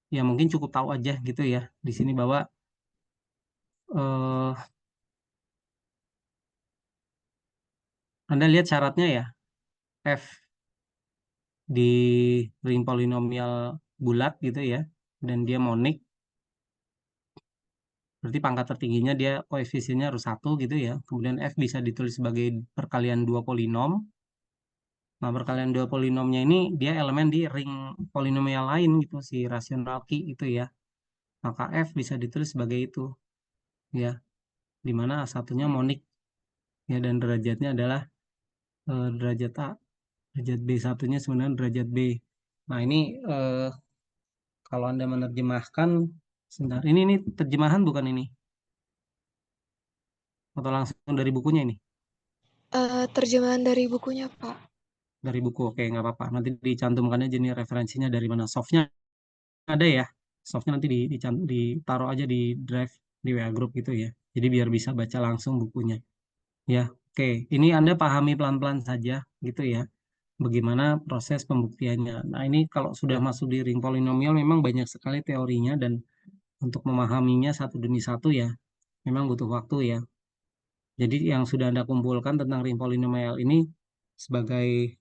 Ya mungkin cukup tahu aja gitu ya di sini bahwa eh, Anda lihat syaratnya ya, f di ring polinomial bulat gitu ya, dan dia monik, berarti pangkat tertingginya dia koefisiennya harus 1 gitu ya. Kemudian f bisa ditulis sebagai perkalian dua polinom. Nah, perkalian dua polinomnya ini dia elemen di ring polinomial lain gitu, si rasional Q itu ya. Maka f bisa ditulis sebagai itu ya, di mana A1-nya monik ya, dan derajatnya adalah derajat A, derajat B1-nya sebenarnya derajat B. Nah, ini kalau Anda menerjemahkan, sebentar, ini terjemahan bukan ini? Atau langsung dari bukunya ini? Terjemahan dari bukunya, Pak. Dari buku, oke, nggak apa-apa. Nanti dicantumkan aja nih referensinya dari mana. Softnya ada ya. Softnya nanti ditaruh aja di drive di WA Group gitu ya. Jadi biar bisa baca langsung bukunya. Ya, oke. Ini Anda pahami pelan-pelan saja gitu ya. Bagaimana proses pembuktiannya. Nah, ini kalau sudah masuk di ring polinomial memang banyak sekali teorinya, dan untuk memahaminya satu demi satu ya memang butuh waktu ya. Jadi yang sudah Anda kumpulkan tentang ring polinomial ini sebagai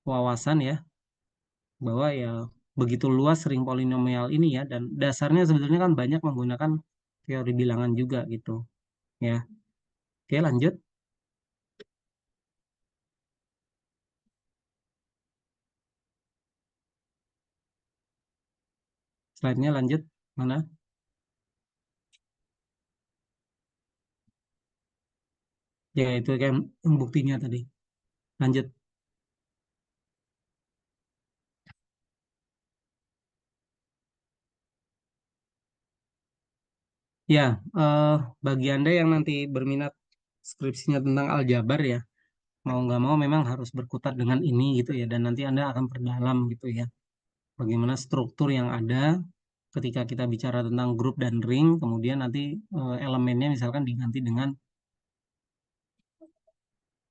wawasan ya, bahwa ya begitu luas ring polinomial ini ya, dan dasarnya sebetulnya kan banyak menggunakan teori bilangan juga gitu ya. Oke, lanjut. Slide-nya lanjut. Mana? Ya, itu kan buktinya tadi. Lanjut. Ya, bagi Anda yang nanti berminat skripsinya tentang aljabar ya, mau nggak mau memang harus berkutat dengan ini gitu ya, dan nanti Anda akan perdalam gitu ya, bagaimana struktur yang ada ketika kita bicara tentang grup dan ring, kemudian nanti elemennya misalkan diganti dengan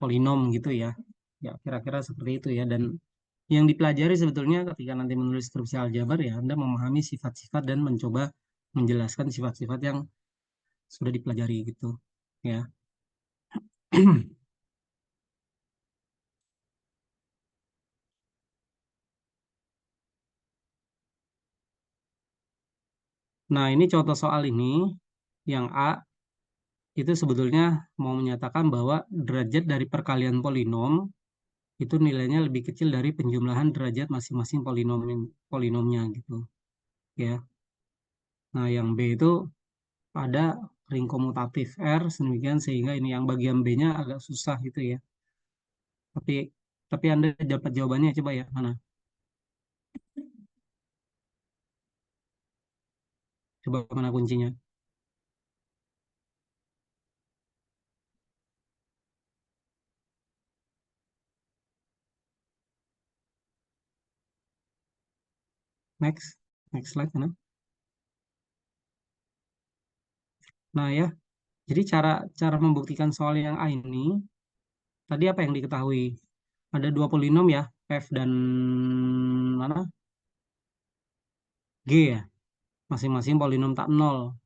polinom gitu ya. Ya, kira-kira seperti itu ya. Dan yang dipelajari sebetulnya ketika nanti menulis skripsi aljabar ya, Anda memahami sifat-sifat dan mencoba menjelaskan sifat-sifat yang sudah dipelajari gitu ya. Nah, ini contoh soal ini yang A itu sebetulnya mau menyatakan bahwa derajat dari perkalian polinom itu nilainya lebih kecil dari penjumlahan derajat masing-masing polinomnya gitu ya. Nah, yang B itu ada ring komutatif R sedemikian sehingga ini yang bagian B-nya agak susah gitu ya. Tapi Anda dapat jawabannya, coba ya, mana? Coba mana kuncinya? Next slide mana? Nah ya, jadi cara membuktikan soal yang A ini tadi apa yang diketahui? Ada dua polinom ya, F dan mana? G ya, masing-masing polinom tak nol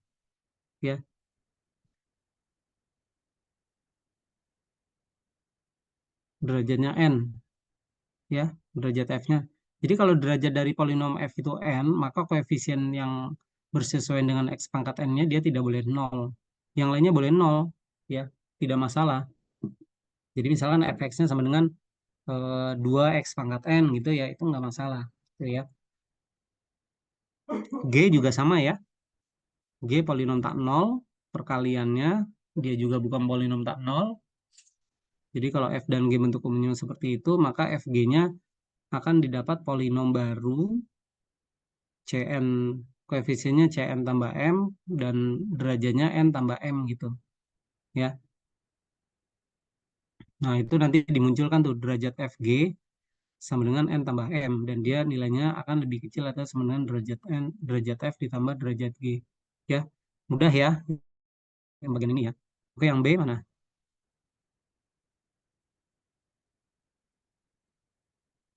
ya. Derajatnya n ya, derajat F-nya. Jadi kalau derajat dari polinom F itu n, maka koefisien yang bersesuaian dengan X pangkat n-nya dia tidak boleh 0. Yang lainnya boleh 0 ya, tidak masalah. Jadi misalkan fx-nya sama dengan 2x pangkat n gitu ya, itu nggak masalah gitu ya. G juga sama ya. G polinom tak 0, perkaliannya dia juga bukan polinom tak 0. Jadi kalau F dan G bentuk umumnya seperti itu, maka FG-nya akan didapat polinom baru Cn, koefisiennya Cn tambah M dan derajatnya N tambah M gitu. Ya. Nah, itu nanti dimunculkan tuh derajat Fg sama dengan N tambah M dan dia nilainya akan lebih kecil atau sama dengan derajat N, derajat F ditambah derajat G. Ya. Mudah ya yang bagian ini ya. Oke, yang B mana?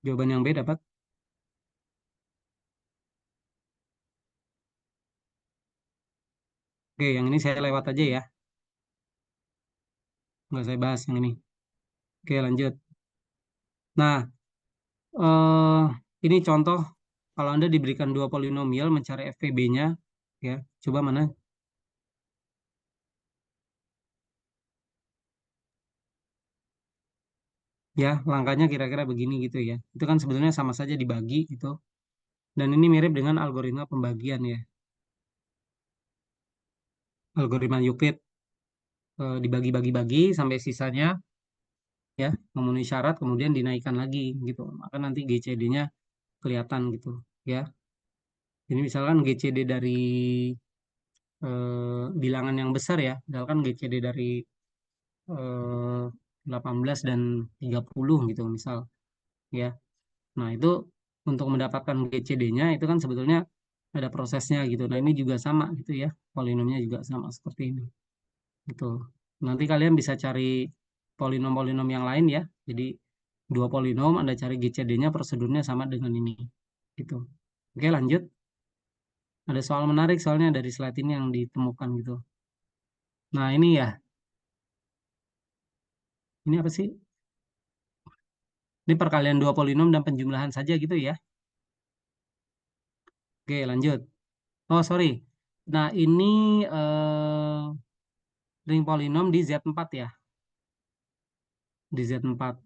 Jawaban yang B dapat. Oke, yang ini saya lewat aja ya. Nggak saya bahas yang ini. Oke, lanjut. Nah, ini contoh kalau Anda diberikan dua polinomial mencari FPB-nya, ya, coba mana? Ya, langkahnya kira-kira begini gitu ya. Itu kan sebetulnya sama saja dibagi gitu. Dan ini mirip dengan algoritma pembagian ya. Algoritma Euclid dibagi-bagi-bagi sampai sisanya ya memenuhi syarat kemudian dinaikkan lagi gitu. Maka nanti GCD-nya kelihatan gitu ya. Ini misalkan GCD dari bilangan yang besar ya, misalkan GCD dari 18 dan 30 gitu misal ya. Nah, itu untuk mendapatkan GCD-nya itu kan sebetulnya ada prosesnya gitu. Nah, ini juga sama gitu ya. Polinomnya juga sama seperti ini. Gitu. Nanti kalian bisa cari polinom-polinom yang lain ya. Jadi dua polinom Anda cari GCD-nya prosedurnya sama dengan ini. Gitu. Oke, lanjut. Ada soal menarik soalnya dari slide ini yang ditemukan gitu. Nah, ini ya. Ini apa sih? Ini perkalian dua polinom dan penjumlahan saja gitu ya. Oke, lanjut. Oh, sorry. Nah, ini ring polinom di Z4 ya. Di Z4.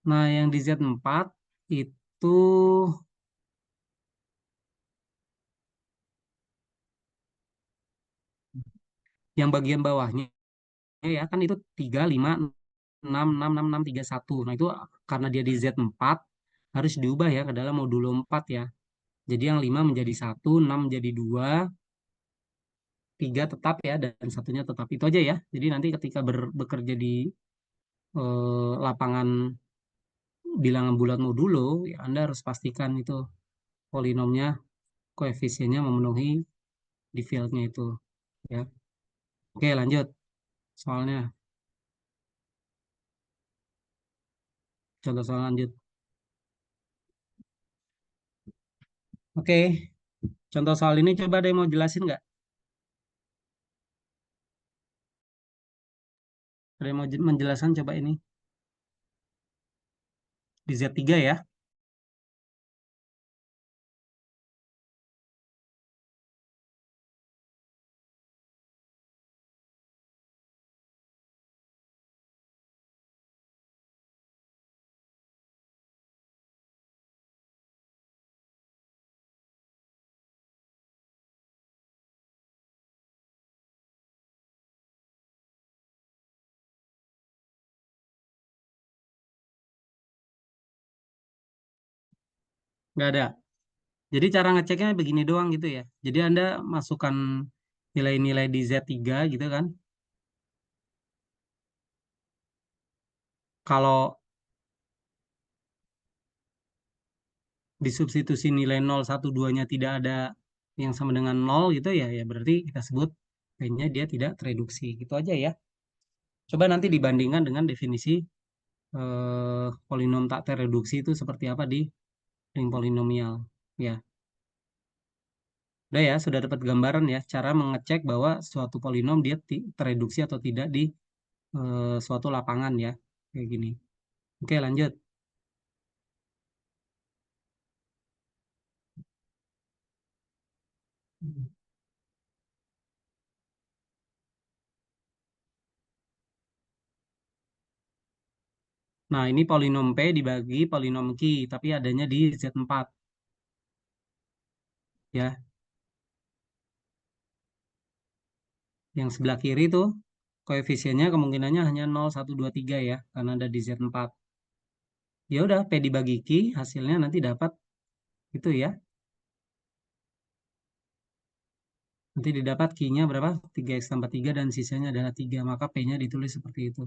Nah, yang di Z4 itu yang bagian bawahnya ya kan itu 3, 5, 6, 6, 6, 6, 3, 1. Nah, itu karena dia di Z4 harus diubah ya ke dalam modulo 4 ya. Jadi yang 5 menjadi 1, 6 menjadi 2, 3 tetap ya, dan satunya tetap. Itu aja ya. Jadi nanti ketika bekerja di lapangan bilangan bulat modulo, ya Anda harus pastikan itu polinomnya, koefisiennya memenuhi di fieldnya itu. Ya. Oke, lanjut. Soalnya, contoh soal lanjut. Oke, contoh soal ini coba ada yang mau jelasin nggak? Ada yang mau menjelaskan coba ini. Di Z3 ya. Nggak ada. Jadi cara ngeceknya begini doang gitu ya. Jadi Anda masukkan nilai-nilai di Z3 gitu kan. Kalau disubstitusi nilai 0, 1, 2-nya tidak ada yang sama dengan 0 gitu ya, ya berarti kita sebut kayaknya dia tidak tereduksi. Gitu aja ya. Coba nanti dibandingkan dengan definisi polinom tak tereduksi itu seperti apa di ring polinomial. Ya, udah ya, sudah dapat gambaran ya cara mengecek bahwa suatu polinom dia tereduksi atau tidak di suatu lapangan ya, kayak gini. Oke, lanjut. Nah, ini polinom P dibagi polinom Q, tapi adanya di Z4. ya. Yang sebelah kiri tuh koefisiennya kemungkinannya hanya 0, 1, 2, 3 ya, karena ada di Z4. Ya udah, P dibagi Q, hasilnya nanti dapat itu ya. Nanti didapat Q-nya berapa? 3X tambah 3 dan sisanya adalah 3. Maka P-nya ditulis seperti itu.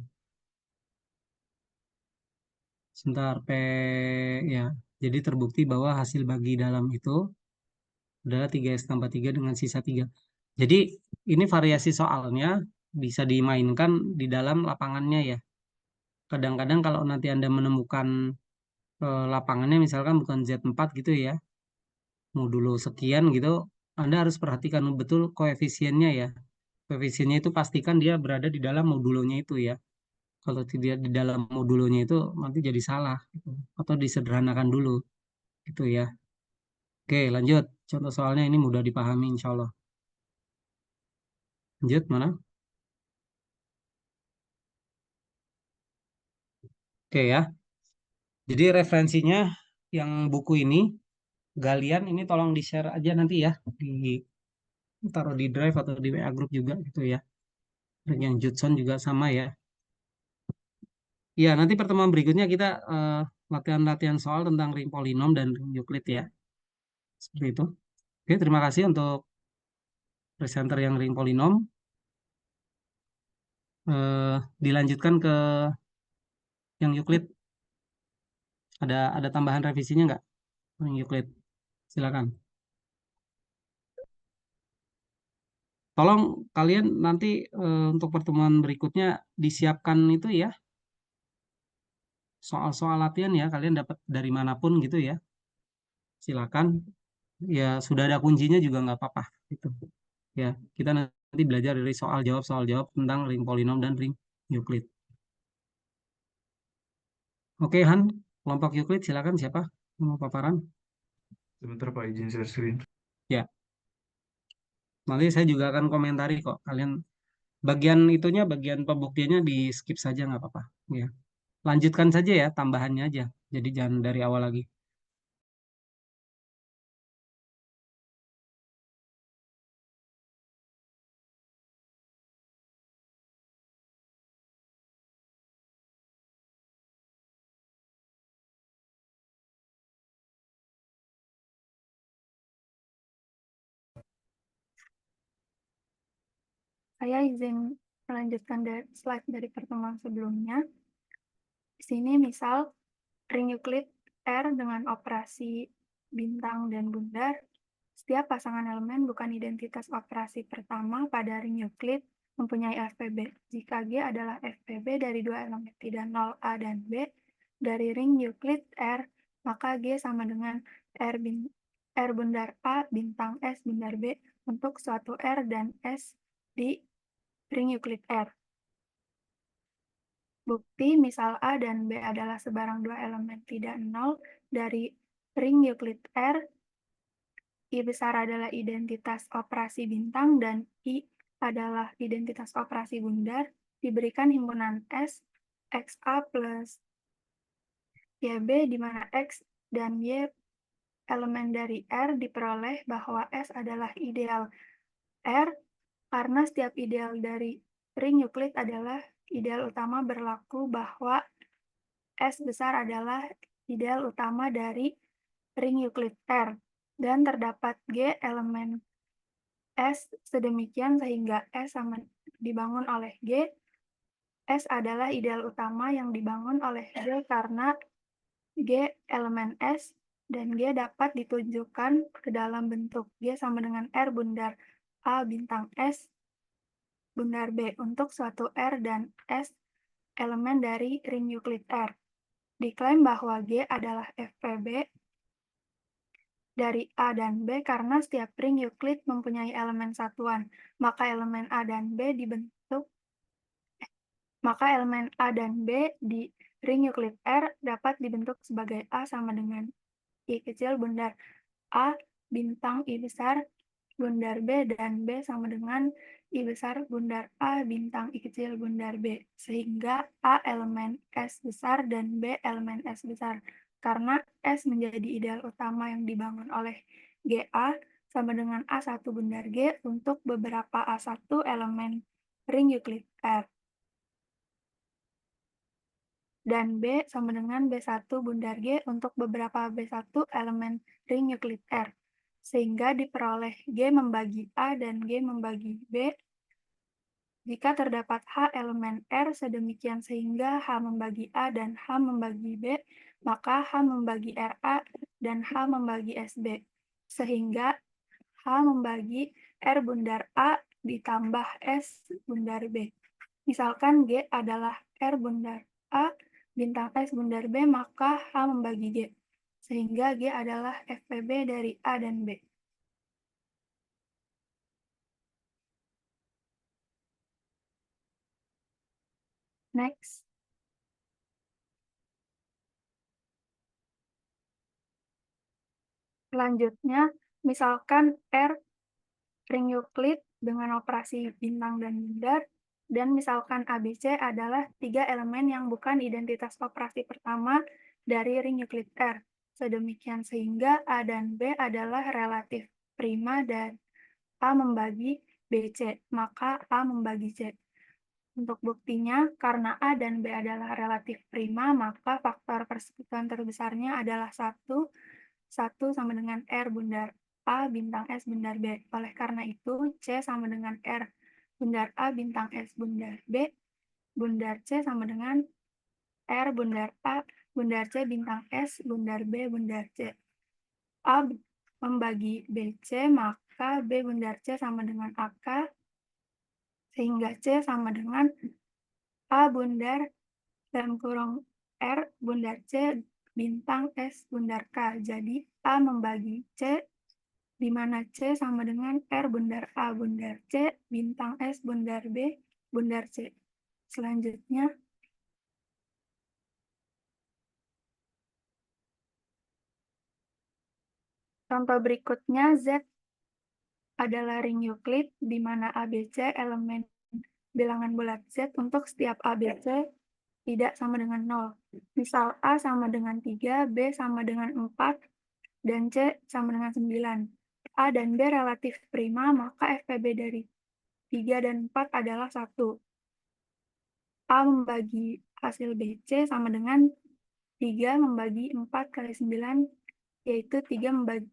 Sebentar, P ya. Jadi terbukti bahwa hasil bagi dalam itu adalah 3X tambah 3 dengan sisa 3. Jadi ini variasi soalnya bisa dimainkan di dalam lapangannya ya. Kadang-kadang kalau nanti Anda menemukan lapangannya misalkan bukan Z4 gitu ya, modulo sekian gitu, Anda harus perhatikan betul koefisiennya ya. Koefisiennya itu pastikan dia berada di dalam modulonya itu ya. Kalau tidak di dalam modulonya itu nanti jadi salah gitu. Atau disederhanakan dulu gitu ya. Oke, lanjut. Contoh soalnya ini mudah dipahami insya Allah. Lanjut mana? Oke ya. Jadi referensinya yang buku ini, Galian ini tolong di-share aja nanti ya. Taruh di Drive atau di WA Group juga gitu ya. Dan yang Judson juga sama ya. Ya, nanti pertemuan berikutnya kita latihan-latihan soal tentang ring polinom dan ring Euclid ya. Seperti itu. Oke, terima kasih untuk presenter yang ring polinom. Dilanjutkan ke yang Euclid. Ada tambahan revisinya nggak? Yang Euclid. Silakan. Tolong kalian nanti untuk pertemuan berikutnya disiapkan itu ya. Soal-soal latihan ya, kalian dapat dari manapun gitu ya. Silakan. Ya, sudah ada kuncinya juga nggak apa-apa gitu. Ya, kita nanti belajar dari soal jawab tentang ring polinom dan ring Euclid. Oke, Han, kelompok Euclid silakan siapa mau paparan? Sebentar Pak, izin share screen. Ya. Nanti saya juga akan komentari kok. Kalian bagian itunya, bagian pembuktiannya di skip saja nggak apa-apa. Ya. Lanjutkan saja ya, tambahannya aja. Jadi jangan dari awal lagi. Saya izin melanjutkan slide dari pertemuan sebelumnya. Di sini misal ring Euclid R dengan operasi bintang dan bundar, setiap pasangan elemen bukan identitas operasi pertama pada ring Euclid mempunyai FPB. Jika G adalah FPB dari dua elemen tidak 0 A dan B dari ring Euclid R, maka G sama dengan R bundar A bintang S bundar B untuk suatu R dan S di ring Euclid R. Bukti misal A dan B adalah sebarang dua elemen tidak 0 dari ring Euclid R. I besar adalah identitas operasi bintang dan I adalah identitas operasi bundar, diberikan himpunan S, XA plus YB di mana X dan Y elemen dari R diperoleh bahwa S adalah ideal R karena setiap ideal dari ring Euclid adalah ideal utama berlaku bahwa S besar adalah ideal utama dari ring Euclid R dan terdapat G elemen S sedemikian sehingga S sama dibangun oleh G. S adalah ideal utama yang dibangun oleh G karena G elemen S dan G dapat ditunjukkan ke dalam bentuk G sama dengan R bundar A bintang S bundar B untuk suatu R dan S elemen dari ring Euclid R. Diklaim bahwa G adalah FPB dari A dan B karena setiap ring Euclid mempunyai elemen satuan, maka elemen A dan B di ring Euclid R dapat dibentuk sebagai A sama dengan I kecil bundar A bintang I besar bundar B dan B sama dengan I besar bundar A bintang I kecil bundar B, sehingga A elemen S besar dan B elemen S besar. Karena S menjadi ideal utama yang dibangun oleh GA, sama dengan A1 bundar G untuk beberapa A1 elemen ring Euclid R. Dan B sama dengan B1 bundar G untuk beberapa B1 elemen ring Euclid R. Sehingga diperoleh G membagi A dan G membagi B jika terdapat H elemen R sedemikian sehingga H membagi A dan H membagi B, maka H membagi RA dan H membagi SB. Sehingga H membagi R bundar A ditambah S bundar B. Misalkan G adalah R bundar A bintang S bundar B, maka H membagi G. Sehingga G adalah FPB dari A dan B. Next. Selanjutnya, misalkan R ring Euclid dengan operasi bintang dan bundar, dan misalkan ABC adalah 3 elemen yang bukan identitas operasi pertama dari ring Euclid R. Sedemikian sehingga A dan B adalah relatif prima dan A membagi BC, maka A membagi C. Untuk buktinya, karena A dan B adalah relatif prima, maka faktor persekutuan terbesarnya adalah 1 sama dengan R bundar A bintang S bundar B. Oleh karena itu, C sama dengan R bundar A bintang S bundar B, bundar C sama dengan R bundar A bundar C bintang S bundar B bundar C. A membagi BC, maka B bundar C sama dengan AK, sehingga C sama dengan A bundar dalam kurung R bundar C bintang S bundar K. Jadi A membagi C, di mana C sama dengan R bundar A bundar C bintang S bundar B bundar C. Selanjutnya, contoh berikutnya, Z adalah ring Euclid, di mana ABC elemen bilangan bulat Z untuk setiap ABC tidak sama dengan 0. Misal A sama dengan 3, B sama dengan 4, dan C sama dengan 9. A dan B relatif prima, maka FPB dari 3 dan 4 adalah 1. A membagi hasil BC sama dengan 3 membagi 4 kali 9, yaitu 3 membagi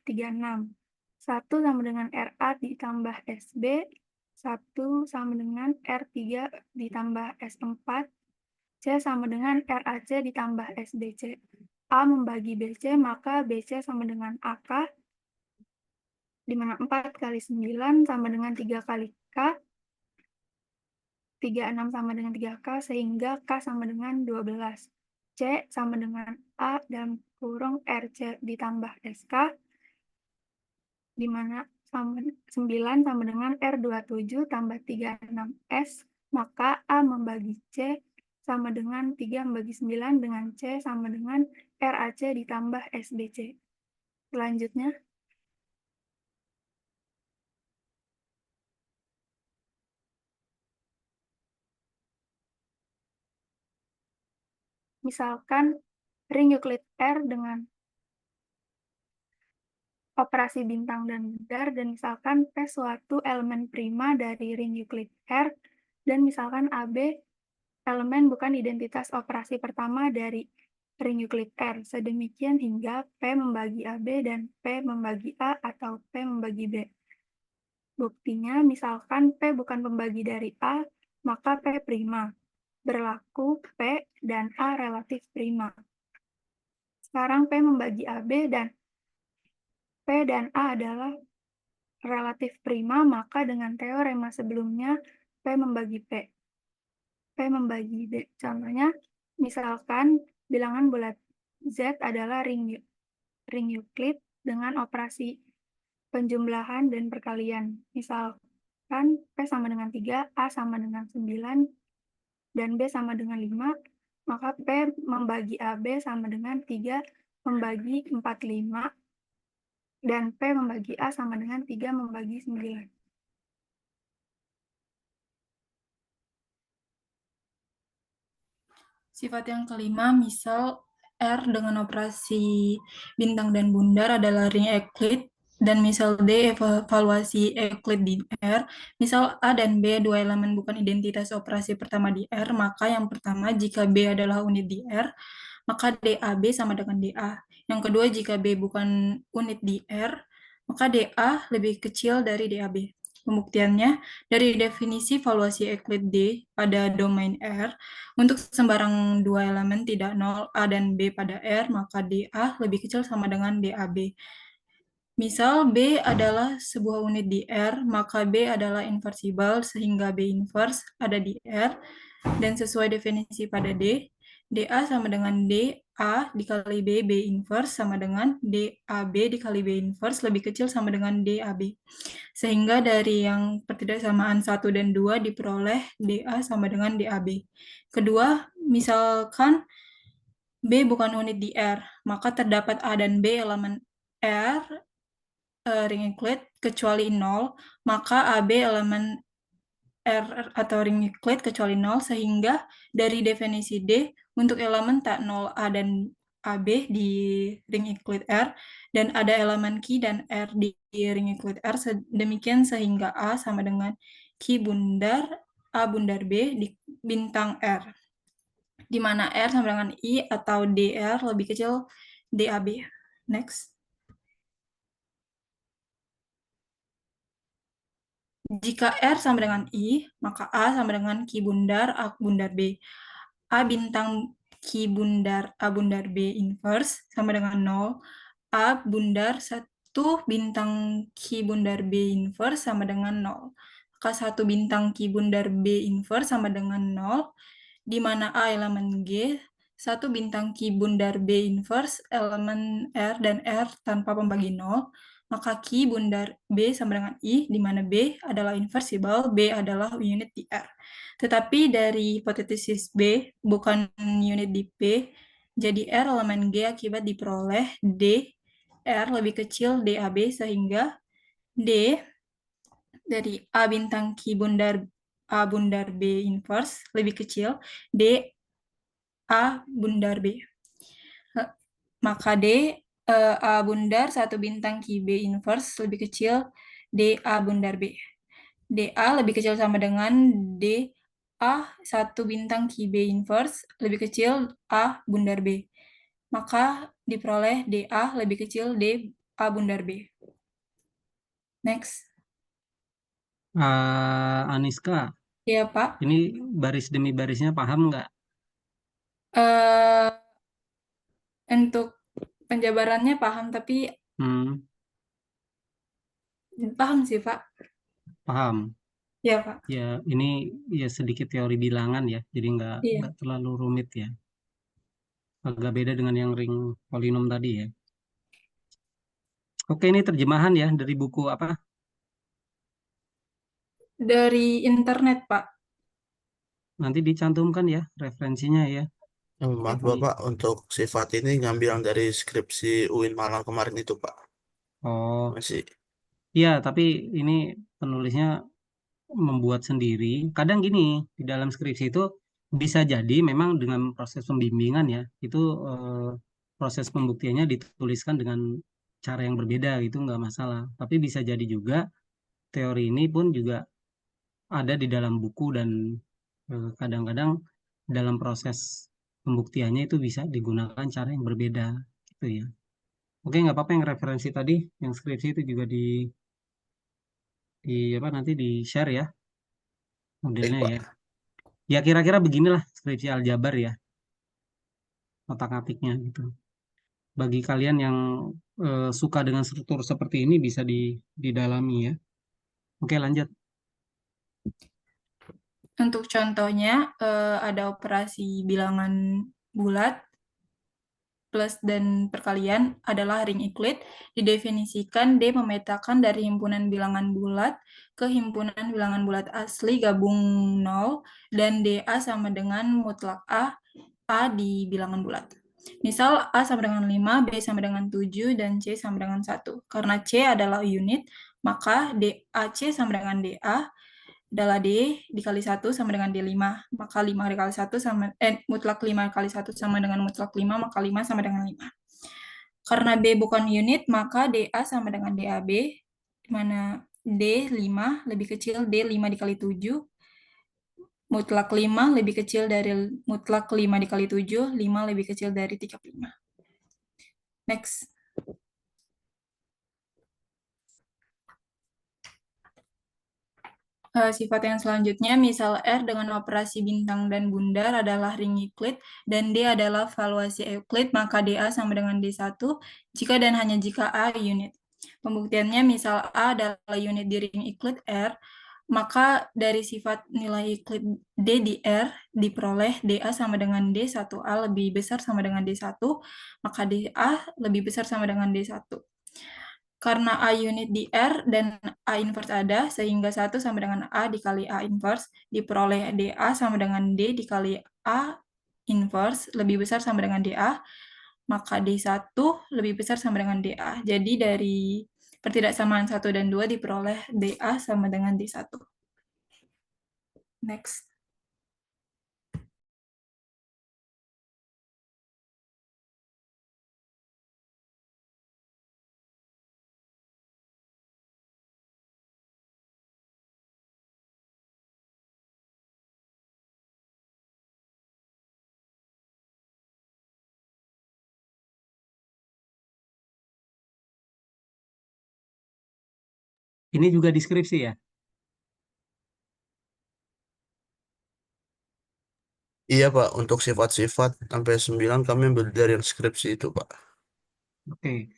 36. 1 sama dengan RA ditambah SB, 1 sama dengan R3 ditambah S4, C sama dengan RAC ditambah SBC. A membagi BC, maka BC sama dengan AK, di mana 4 kali 9 sama dengan 3 kali K, 36 sama dengan 3K, sehingga K sama dengan 12. C sama dengan A dalam kurung RC ditambah SK, di mana 9 sama dengan R27 tambah 36S, maka A membagi C sama dengan 3 membagi 9 dengan C sama dengan RAC ditambah SBC. Selanjutnya, misalkan ring Euclid R dengan operasi bintang dan bundar, dan misalkan P suatu elemen prima dari ring Euclid R, dan misalkan AB elemen bukan identitas operasi pertama dari ring Euclid R, sedemikian hingga P membagi AB dan P membagi A atau P membagi B. Buktinya, misalkan P bukan pembagi dari A, maka P prima. Berlaku P dan A relatif prima. Sekarang P membagi AB dan P dan A adalah relatif prima, maka dengan teorema sebelumnya P membagi P. P membagi B. Contohnya, misalkan bilangan bulat Z adalah ring Euclid dengan operasi penjumlahan dan perkalian. Misalkan P sama dengan 3, A sama dengan 9, dan B sama dengan 5, maka P membagi AB sama dengan 3 membagi 45, dan P membagi A sama dengan 3 membagi 9. Sifat yang kelima, misal R dengan operasi bintang dan bundar adalah ring Euclid Dan misal D, evaluasi Euclid di R. Misal A dan B dua elemen bukan identitas operasi pertama di R, maka yang pertama jika B adalah unit di R, maka DAB sama dengan DA. Yang kedua jika B bukan unit di R, maka DA lebih kecil dari DAB. Pembuktiannya, dari definisi valuasi Euclid D pada domain R, untuk sembarang dua elemen tidak nol A dan B pada R, maka DA lebih kecil sama dengan DAB. Misal B adalah sebuah unit di R, maka B adalah inversible sehingga B inverse ada di R, dan sesuai definisi pada D, DA sama dengan DA dikali B, B inverse sama dengan DAB dikali B inverse lebih kecil sama dengan DAB. Sehingga dari yang pertidaksamaan 1 dan 2 diperoleh DA sama dengan DAB. Kedua, misalkan B bukan unit di R, maka terdapat A dan B elemen R ring Euclid kecuali 0, maka AB elemen R atau ring Euclid kecuali 0, sehingga dari definisi D, untuk elemen tak 0 A dan AB di ring Euclid R, dan ada elemen Q dan R di ring Euclid R, demikian sehingga A sama dengan Q bundar A bundar B di bintang R, di mana R sama dengan I atau DR lebih kecil DAB. Next. Jika R sama dengan I, maka A sama dengan Q bundar A bundar B. A bintang Q bundar A bundar B inverse sama dengan 0. A bundar 1 bintang Q bundar B inverse sama dengan 0. Maka 1 bintang Q bundar B inverse sama dengan 0, di mana A elemen G, 1 bintang Q bundar B inverse elemen R dan R tanpa pembagi 0, maka Q bundar B sama dengan I, di mana B adalah inversible, B adalah unit di R. Tetapi dari hipotesis B bukan unit di P, jadi R elemen G akibat diperoleh D, R lebih kecil DAB, sehingga D dari A bintang Q bundar A bundar B inverse lebih kecil D A bundar B. Maka D A bundar 1 bintang Q B inverse lebih kecil D A bundar B. DA lebih kecil sama dengan D A 1 bintang Q B inverse lebih kecil A bundar B. Maka diperoleh DA lebih kecil D A bundar B. Next. Aniska, Iya, Pak. ini baris demi barisnya paham nggak? Untuk penjabarannya paham, tapi paham sih, Pak. Paham. Iya, Pak. Ya, ini ya sedikit teori bilangan ya, jadi nggak terlalu rumit ya. Agak beda dengan yang ring polinom tadi ya. Oke, ini terjemahan ya dari buku apa? Dari internet, Pak. Nanti dicantumkan ya referensinya ya. Maaf Bapak, untuk sifat ini ngambil yang dari skripsi UIN Malang kemarin itu Pak. Oh, Masih. iya, tapi ini penulisnya membuat sendiri. Kadang gini, di dalam skripsi itu bisa jadi memang dengan proses pembimbingan ya, itu proses pembuktiannya dituliskan dengan cara yang berbeda gitu, nggak masalah. Tapi bisa jadi juga teori ini pun juga ada di dalam buku dan kadang-kadang dalam proses pembuktiannya itu bisa digunakan cara yang berbeda gitu ya. Oke, nggak apa-apa yang referensi tadi, yang skripsi itu juga di apa nanti di share ya modelnya Baik, ya. Ya kira-kira beginilah skripsi aljabar ya, otak-atiknya gitu. Bagi kalian yang suka dengan struktur seperti ini bisa didalami ya. Oke, lanjut. Untuk contohnya ada operasi bilangan bulat plus dan perkalian adalah ring Euclid. Didefinisikan D memetakan dari himpunan bilangan bulat ke himpunan bilangan bulat asli gabung 0 dan DA sama dengan mutlak A di bilangan bulat. Misal A sama dengan 5, B sama dengan 7, dan C sama dengan 1. Karena C adalah unit, maka DAC sama dengan DA adalah D dikali 1 sama dengan D5. Maka 5 dikali 1 sama, mutlak 5 kali 1 sama dengan mutlak 5, maka 5 sama dengan 5. Karena B bukan unit, maka DA sama dengan DAB, di mana D 5 lebih kecil D 5 dikali 7, mutlak 5 lebih kecil dari mutlak 5 dikali 7, 5 lebih kecil dari 35. Next. Sifat yang selanjutnya, misal R dengan operasi bintang dan bundar adalah ring Euclid dan D adalah valuasi Euclid, maka DA sama dengan D1 jika dan hanya jika A unit. Pembuktiannya, misal A adalah unit di ring Euclid R, maka dari sifat nilai Euclid D di R diperoleh DA sama dengan D1A lebih besar sama dengan D1, maka DA lebih besar sama dengan D1. Karena A unit di R dan A inverse ada, sehingga 1 sama dengan A dikali A inverse, diperoleh DA sama dengan D dikali A inverse lebih besar sama dengan DA, maka D1 lebih besar sama dengan DA. Jadi dari pertidaksamaan 1 dan 2 diperoleh DA sama dengan D1. Next. Ini juga deskripsi ya? Iya Pak, untuk sifat-sifat sampai 9 kami ambil dari yang skripsi itu Pak. Oke.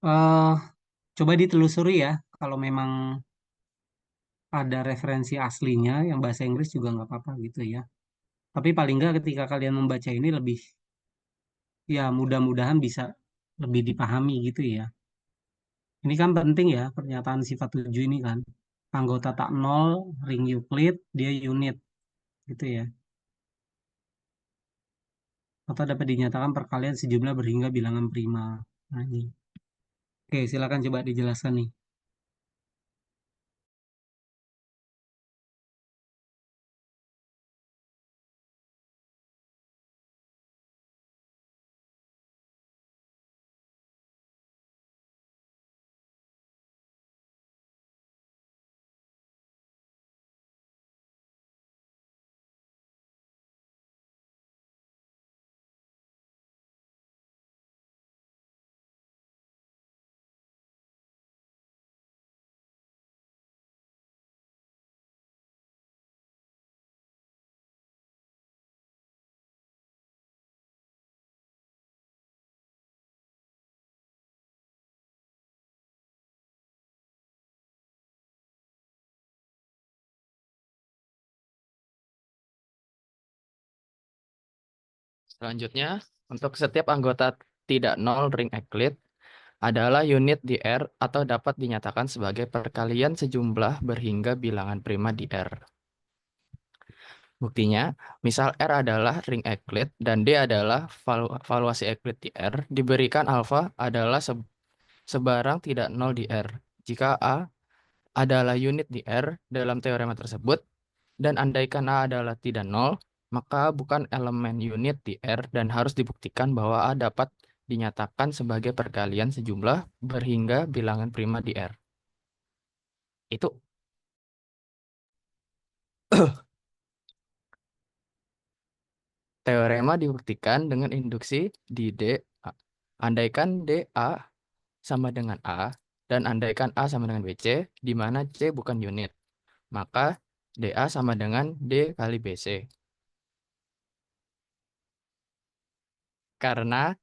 eh Coba ditelusuri ya. Kalau memang ada referensi aslinya yang bahasa Inggris juga nggak apa-apa gitu ya. Tapi paling nggak ketika kalian membaca ini lebih, ya mudah-mudahan bisa lebih dipahami gitu ya. Ini kan penting ya pernyataan sifat 7 ini kan. Anggota tak nol, ring Euclid, dia unit gitu ya. Atau dapat dinyatakan perkalian sejumlah berhingga bilangan prima. Nah, ini. Oke, silakan coba dijelaskan nih. Selanjutnya, untuk setiap anggota tidak nol ring Euclid adalah unit di R atau dapat dinyatakan sebagai perkalian sejumlah berhingga bilangan prima di R. Buktinya, misal R adalah ring Euclid dan D adalah valuasi Euclid di R, diberikan alfa adalah sebarang tidak nol di R. Jika A adalah unit di R dalam teorema tersebut, dan andaikan A adalah tidak nol, maka bukan elemen unit di R dan harus dibuktikan bahwa A dapat dinyatakan sebagai perkalian sejumlah berhingga bilangan prima di R. Itu. Teorema dibuktikan dengan induksi di D. Andaikan D A sama dengan A, dan andaikan A sama dengan BC, di mana C bukan unit, maka DA sama dengan D kali BC. Karena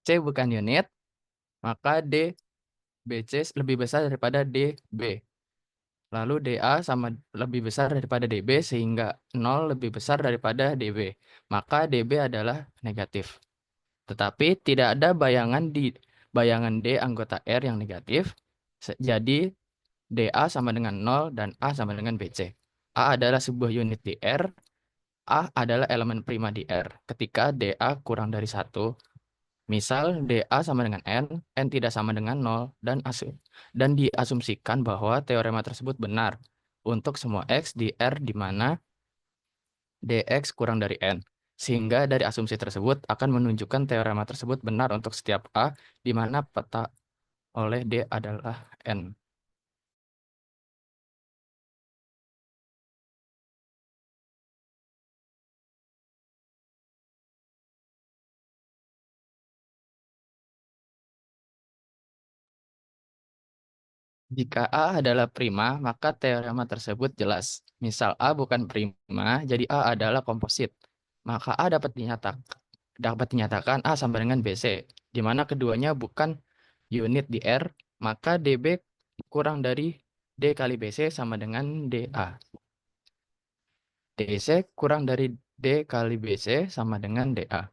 C bukan unit, maka D BC lebih besar daripada DB. Lalu DA sama lebih besar daripada DB sehingga 0 lebih besar daripada DB. Maka DB adalah negatif. Tetapi tidak ada bayangan D anggota R yang negatif. Jadi DA sama dengan 0 dan A sama dengan BC. A adalah sebuah unit di R. A adalah elemen prima di R. Ketika DA kurang dari 1, misal DA sama dengan N tidak sama dengan 0, dan diasumsikan bahwa teorema tersebut benar untuk semua X di R di mana DX kurang dari N. Sehingga dari asumsi tersebut akan menunjukkan teorema tersebut benar untuk setiap A, di mana peta oleh D adalah N. Jika A adalah prima, maka teorema tersebut jelas. Misal A bukan prima, jadi A adalah komposit. Maka A dapat dinyatakan A sama dengan BC, di mana keduanya bukan unit di R, maka DB kurang dari D kali BC sama dengan DA. DC kurang dari D kali BC sama dengan DA.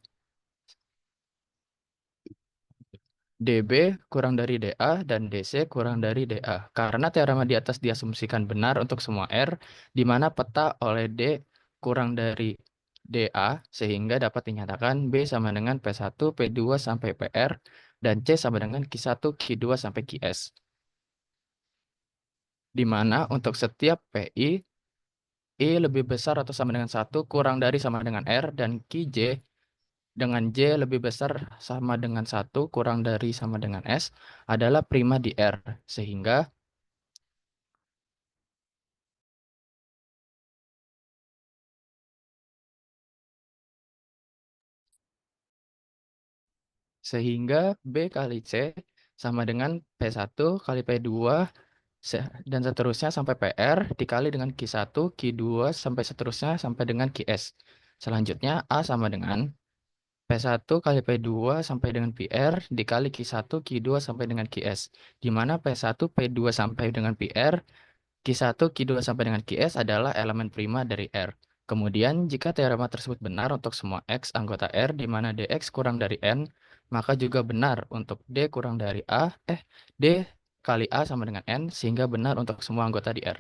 DB kurang dari DA dan DC kurang dari DA. Karena teorema di atas diasumsikan benar untuk semua R, di mana peta oleh D kurang dari DA, sehingga dapat dinyatakan B sama dengan P1, P2 sampai PR, dan C sama dengan Q1, Q2 sampai QS. Di mana untuk setiap PI, I lebih besar atau sama dengan 1 kurang dari sama dengan R, dan QJ dengan J lebih besar sama dengan 1 kurang dari sama dengan S adalah prima di R. Sehingga B kali C sama dengan P1 kali P2 dan seterusnya sampai PR dikali dengan Q1, Q2 sampai seterusnya sampai dengan QS. Selanjutnya A sama dengan P1 kali P2 sampai dengan PR dikali Q1, Q2 sampai dengan QS. Di mana P1, P2 sampai dengan PR, Q1, Q2 sampai dengan QS adalah elemen prima dari R. Kemudian, jika teorema tersebut benar untuk semua X anggota R, di mana DX kurang dari N, maka juga benar untuk D kurang dari A, D kali A sama dengan N, sehingga benar untuk semua anggota di R.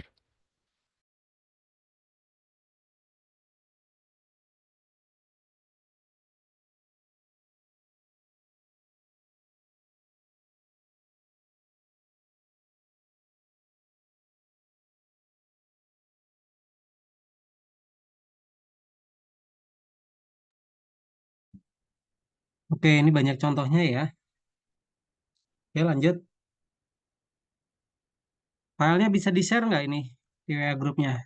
Oke, ini banyak contohnya ya. Oke, lanjut. Filenya bisa di-share nggak ini di WA grupnya?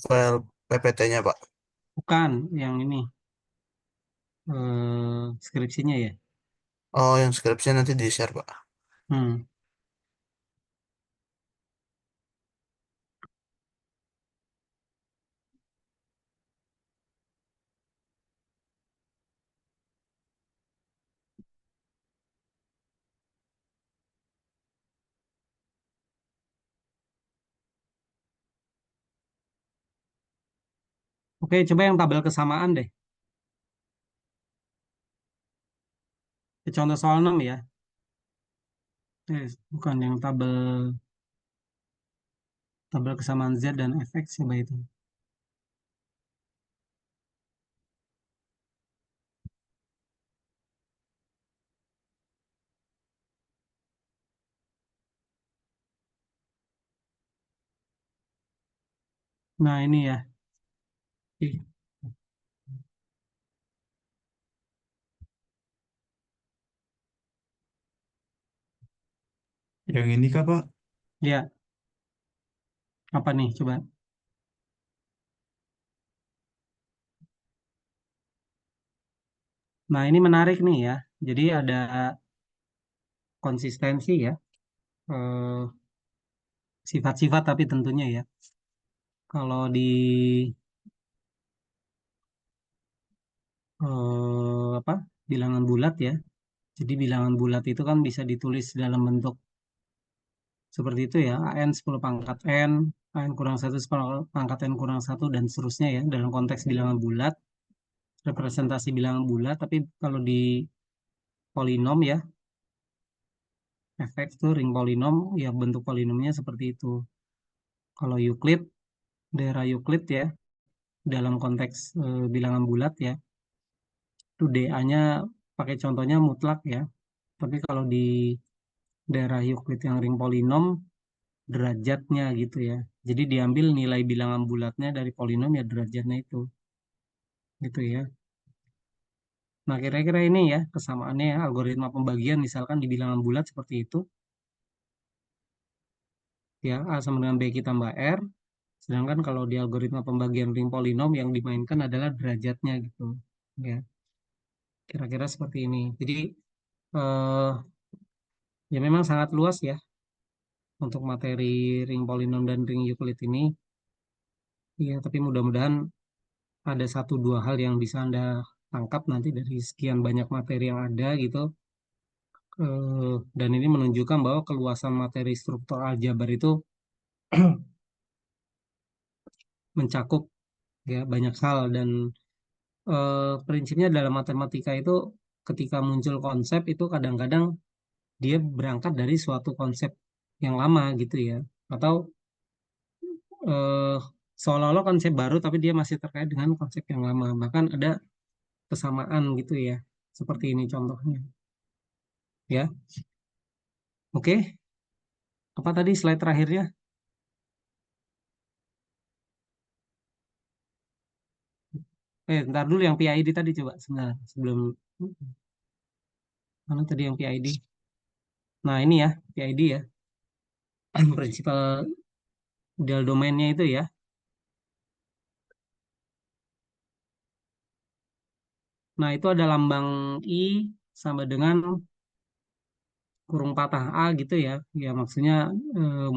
File PPT-nya, Pak. Bukan, yang ini. Skripsinya ya. Oh, yang skripsinya nanti di-share, Pak. Oke, coba yang tabel kesamaan deh. Contoh soal 6 ya. Bukan yang tabel kesamaan Z dan Fx, coba itu. Nah, ini ya. Ih, Yang ini kah, Pak? ya. Apa nih, coba. Nah, ini menarik nih ya. Jadi ada konsistensi ya. Sifat-sifat tapi tentunya ya. Kalau di bilangan bulat ya. Jadi bilangan bulat itu kan bisa ditulis dalam bentuk seperti itu ya. AN 10 pangkat N, AN kurang 1 10 pangkat N kurang 1 dan seterusnya ya. Dalam konteks bilangan bulat, representasi bilangan bulat. Tapi kalau di polinom ya, Fx itu ring polinom, ya bentuk polinomnya seperti itu. Kalau Euclid, daerah Euclid ya, dalam konteks bilangan bulat ya, itu DA-nya pakai contohnya mutlak ya. Tapi kalau di daerah Euclid yang ring polinom, derajatnya gitu ya. Jadi diambil nilai bilangan bulatnya dari polinom ya derajatnya itu. Gitu ya. Nah, kira-kira ini ya kesamaannya ya, algoritma pembagian misalkan di bilangan bulat seperti itu. Ya, A sama dengan B kita tambah R. Sedangkan kalau di algoritma pembagian ring polinom yang dimainkan adalah derajatnya gitu. Ya, kira-kira seperti ini. Jadi eh, ya memang sangat luas ya untuk materi ring polinom dan ring Euclid ini. Ya, tapi mudah-mudahan ada satu dua hal yang bisa Anda tangkap nanti dari sekian banyak materi yang ada gitu. Dan ini menunjukkan bahwa keluasan materi struktur aljabar itu mencakup ya banyak hal dan prinsipnya dalam matematika itu ketika muncul konsep itu kadang-kadang dia berangkat dari suatu konsep yang lama gitu ya atau eh, seolah-olah konsep baru tapi dia masih terkait dengan konsep yang lama bahkan ada kesamaan gitu ya seperti ini contohnya ya oke apa tadi slide terakhirnya ntar dulu yang PID tadi coba sebentar sebelum mana tadi yang PID nah ini ya PID ya prinsipal ideal domainnya itu ya nah itu ada lambang I sama dengan kurung patah A gitu ya ya maksudnya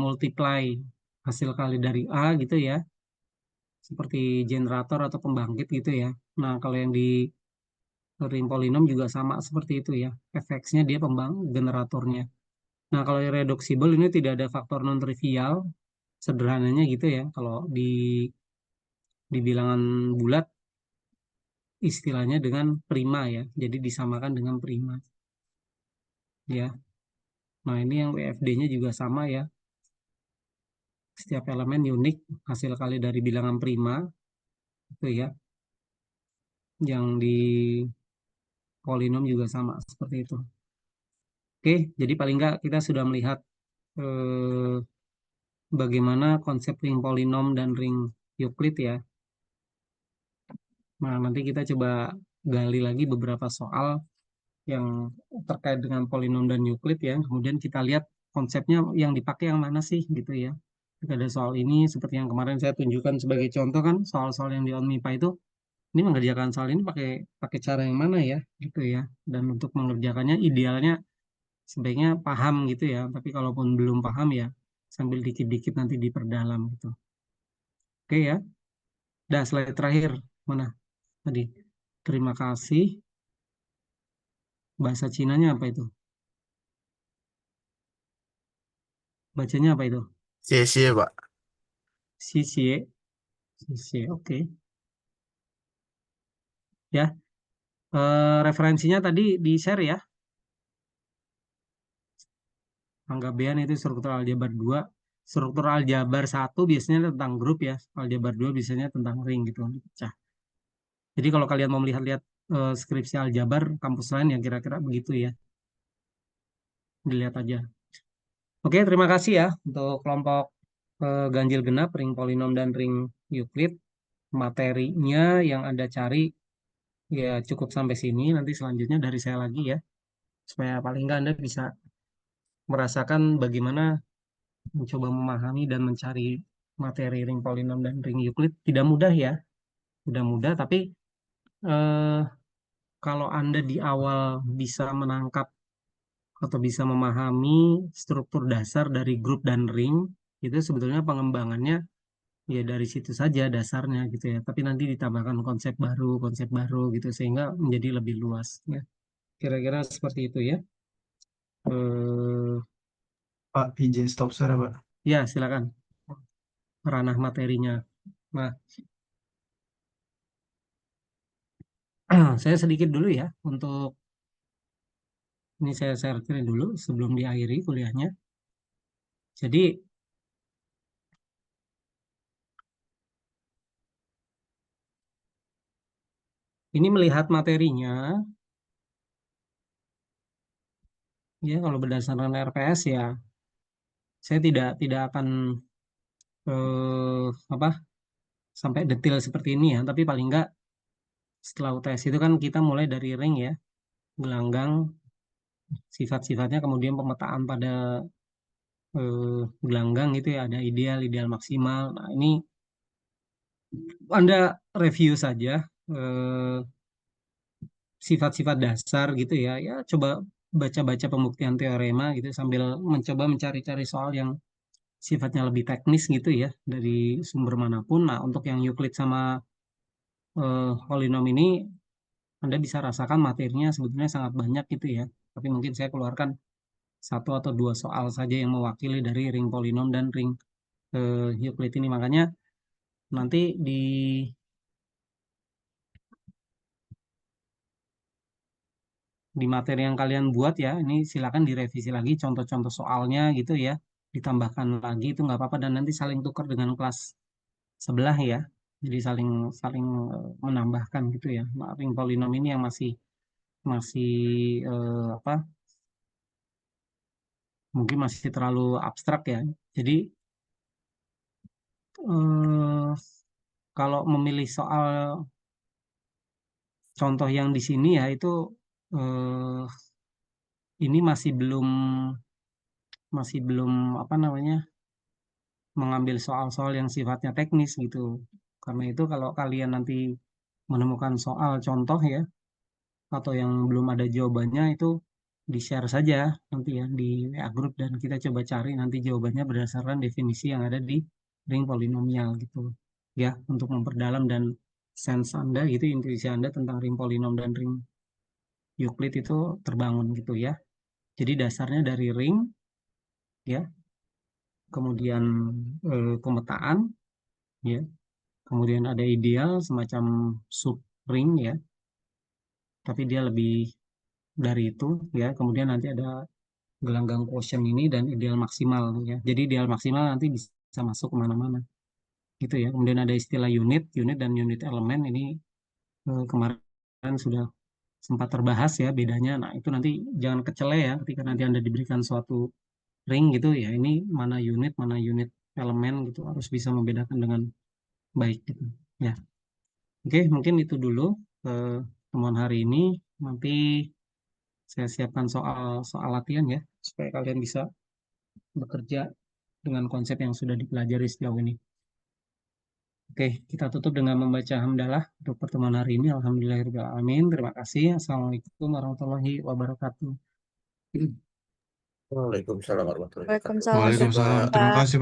multiply hasil kali dari A gitu ya seperti generator atau pembangkit gitu ya nah kalau yang di ring polinom juga sama seperti itu ya fx-nya dia generatornya nah kalau yang reducible ini tidak ada faktor non trivial sederhananya gitu ya kalau di bilangan bulat istilahnya dengan prima ya jadi disamakan dengan prima ya nah ini yang WFD-nya juga sama ya setiap elemen unik hasil kali dari bilangan prima itu ya yang di polinom juga sama seperti itu oke jadi paling nggak kita sudah melihat eh, bagaimana konsep ring polinom dan ring Euclid ya nah nanti kita coba gali lagi beberapa soal yang terkait dengan polinom dan Euclid ya kemudian kita lihat konsepnya yang dipakai yang mana sih gitu ya jika ada soal ini seperti yang kemarin saya tunjukkan sebagai contoh kan soal-soal yang di OnMIPA itu ini mengerjakan soal ini pakai pakai cara yang mana ya gitu ya dan untuk mengerjakannya idealnya sebaiknya paham gitu ya tapi kalaupun belum paham ya sambil dikit-dikit nanti diperdalam gitu oke ya dah slide terakhir mana tadi terima kasih bahasa Cinanya apa itu bacanya apa itu Cie-cie, Pak. Sisie Sisie oke ya referensinya tadi di share ya Angga Bean itu struktur aljabar 2 struktur aljabar 1 biasanya tentang grup ya aljabar 2 biasanya tentang ring gitu dipecah jadi kalau kalian mau melihat-lihat skripsi aljabar kampus lain ya kira-kira begitu ya dilihat aja oke terima kasih ya untuk kelompok ganjil genap ring polinom dan ring Euclid materinya yang Anda cari ya cukup sampai sini nanti selanjutnya dari saya lagi ya supaya paling nggak Anda bisa merasakan bagaimana mencoba memahami dan mencari materi ring polinom dan ring Euclid tidak mudah ya, tidak mudah. Tapi eh, kalau Anda di awal bisa menangkap atau bisa memahami struktur dasar dari grup dan ring, itu sebetulnya pengembangannya ya dari situ saja dasarnya gitu ya. Tapi nanti ditambahkan konsep baru gitu sehingga menjadi lebih luas ya. Kira-kira seperti itu ya. Eh, Pak, izin stop suara, Pak. ya silakan ranah materinya. Nah, saya sedikit dulu ya untuk ini saya share dulu sebelum diakhiri kuliahnya. Jadi ini melihat materinya ya kalau berdasarkan RPS ya saya tidak akan sampai detail seperti ini ya, tapi paling enggak setelah UTS itu kan kita mulai dari ring ya, gelanggang, sifat-sifatnya, kemudian pemetaan pada gelanggang itu ya, ada ideal, ideal maksimal. Nah, ini Anda review saja sifat-sifat dasar gitu ya. Ya coba baca-baca pembuktian teorema gitu sambil mencoba mencari-cari soal yang sifatnya lebih teknis gitu ya dari sumber manapun. Nah, untuk yang Euclid sama polinom ini Anda bisa rasakan materinya sebetulnya sangat banyak gitu ya. Tapi mungkin saya keluarkan satu atau dua soal saja yang mewakili dari ring polinom dan ring Euclid ini. Makanya nanti di materi yang kalian buat ya, ini silakan direvisi lagi contoh-contoh soalnya gitu ya, ditambahkan lagi itu nggak apa-apa, dan nanti saling tukar dengan kelas sebelah ya, jadi saling saling menambahkan gitu ya. Nah, ring polinom ini yang masih apa, mungkin masih terlalu abstrak ya. Jadi kalau memilih soal contoh yang di sini ya itu ini masih belum apa namanya, mengambil soal-soal yang sifatnya teknis gitu. Karena itu kalau kalian nanti menemukan soal contoh ya, atau yang belum ada jawabannya, itu di-share saja nanti ya di WA group, dan kita coba cari nanti jawabannya berdasarkan definisi yang ada di ring polinomial gitu. Ya, untuk memperdalam dan sense Anda gitu, intuisi Anda tentang ring polinom dan ring Euclid itu terbangun gitu ya. Jadi dasarnya dari ring ya, kemudian pemetaan ya, kemudian ada ideal semacam sub ring ya, tapi dia lebih dari itu ya. Kemudian nanti ada gelanggang quotient ini dan ideal maksimal ya. Jadi ideal maksimal nanti bisa masuk kemana-mana gitu ya. Kemudian ada istilah unit dan unit elemen, ini kemarin sudah sempat terbahas ya bedanya. Nah, itu nanti jangan kecele ya ketika nanti Anda diberikan suatu ring gitu ya, ini mana unit elemen gitu, harus bisa membedakan dengan baik gitu ya. Oke, mungkin itu dulu temuan hari ini. Nanti saya siapkan soal latihan ya supaya kalian bisa bekerja dengan konsep yang sudah dipelajari sejauh ini. Oke, kita tutup dengan membaca hamdalah untuk pertemuan hari ini. Alhamdulillahirrahmanirrahim. Terima kasih. Assalamualaikum warahmatullahi wabarakatuh. Waalaikumsalam warahmatullahi wabarakatuh. Waalaikumsalam. Waalaikumsalam. Terima kasih.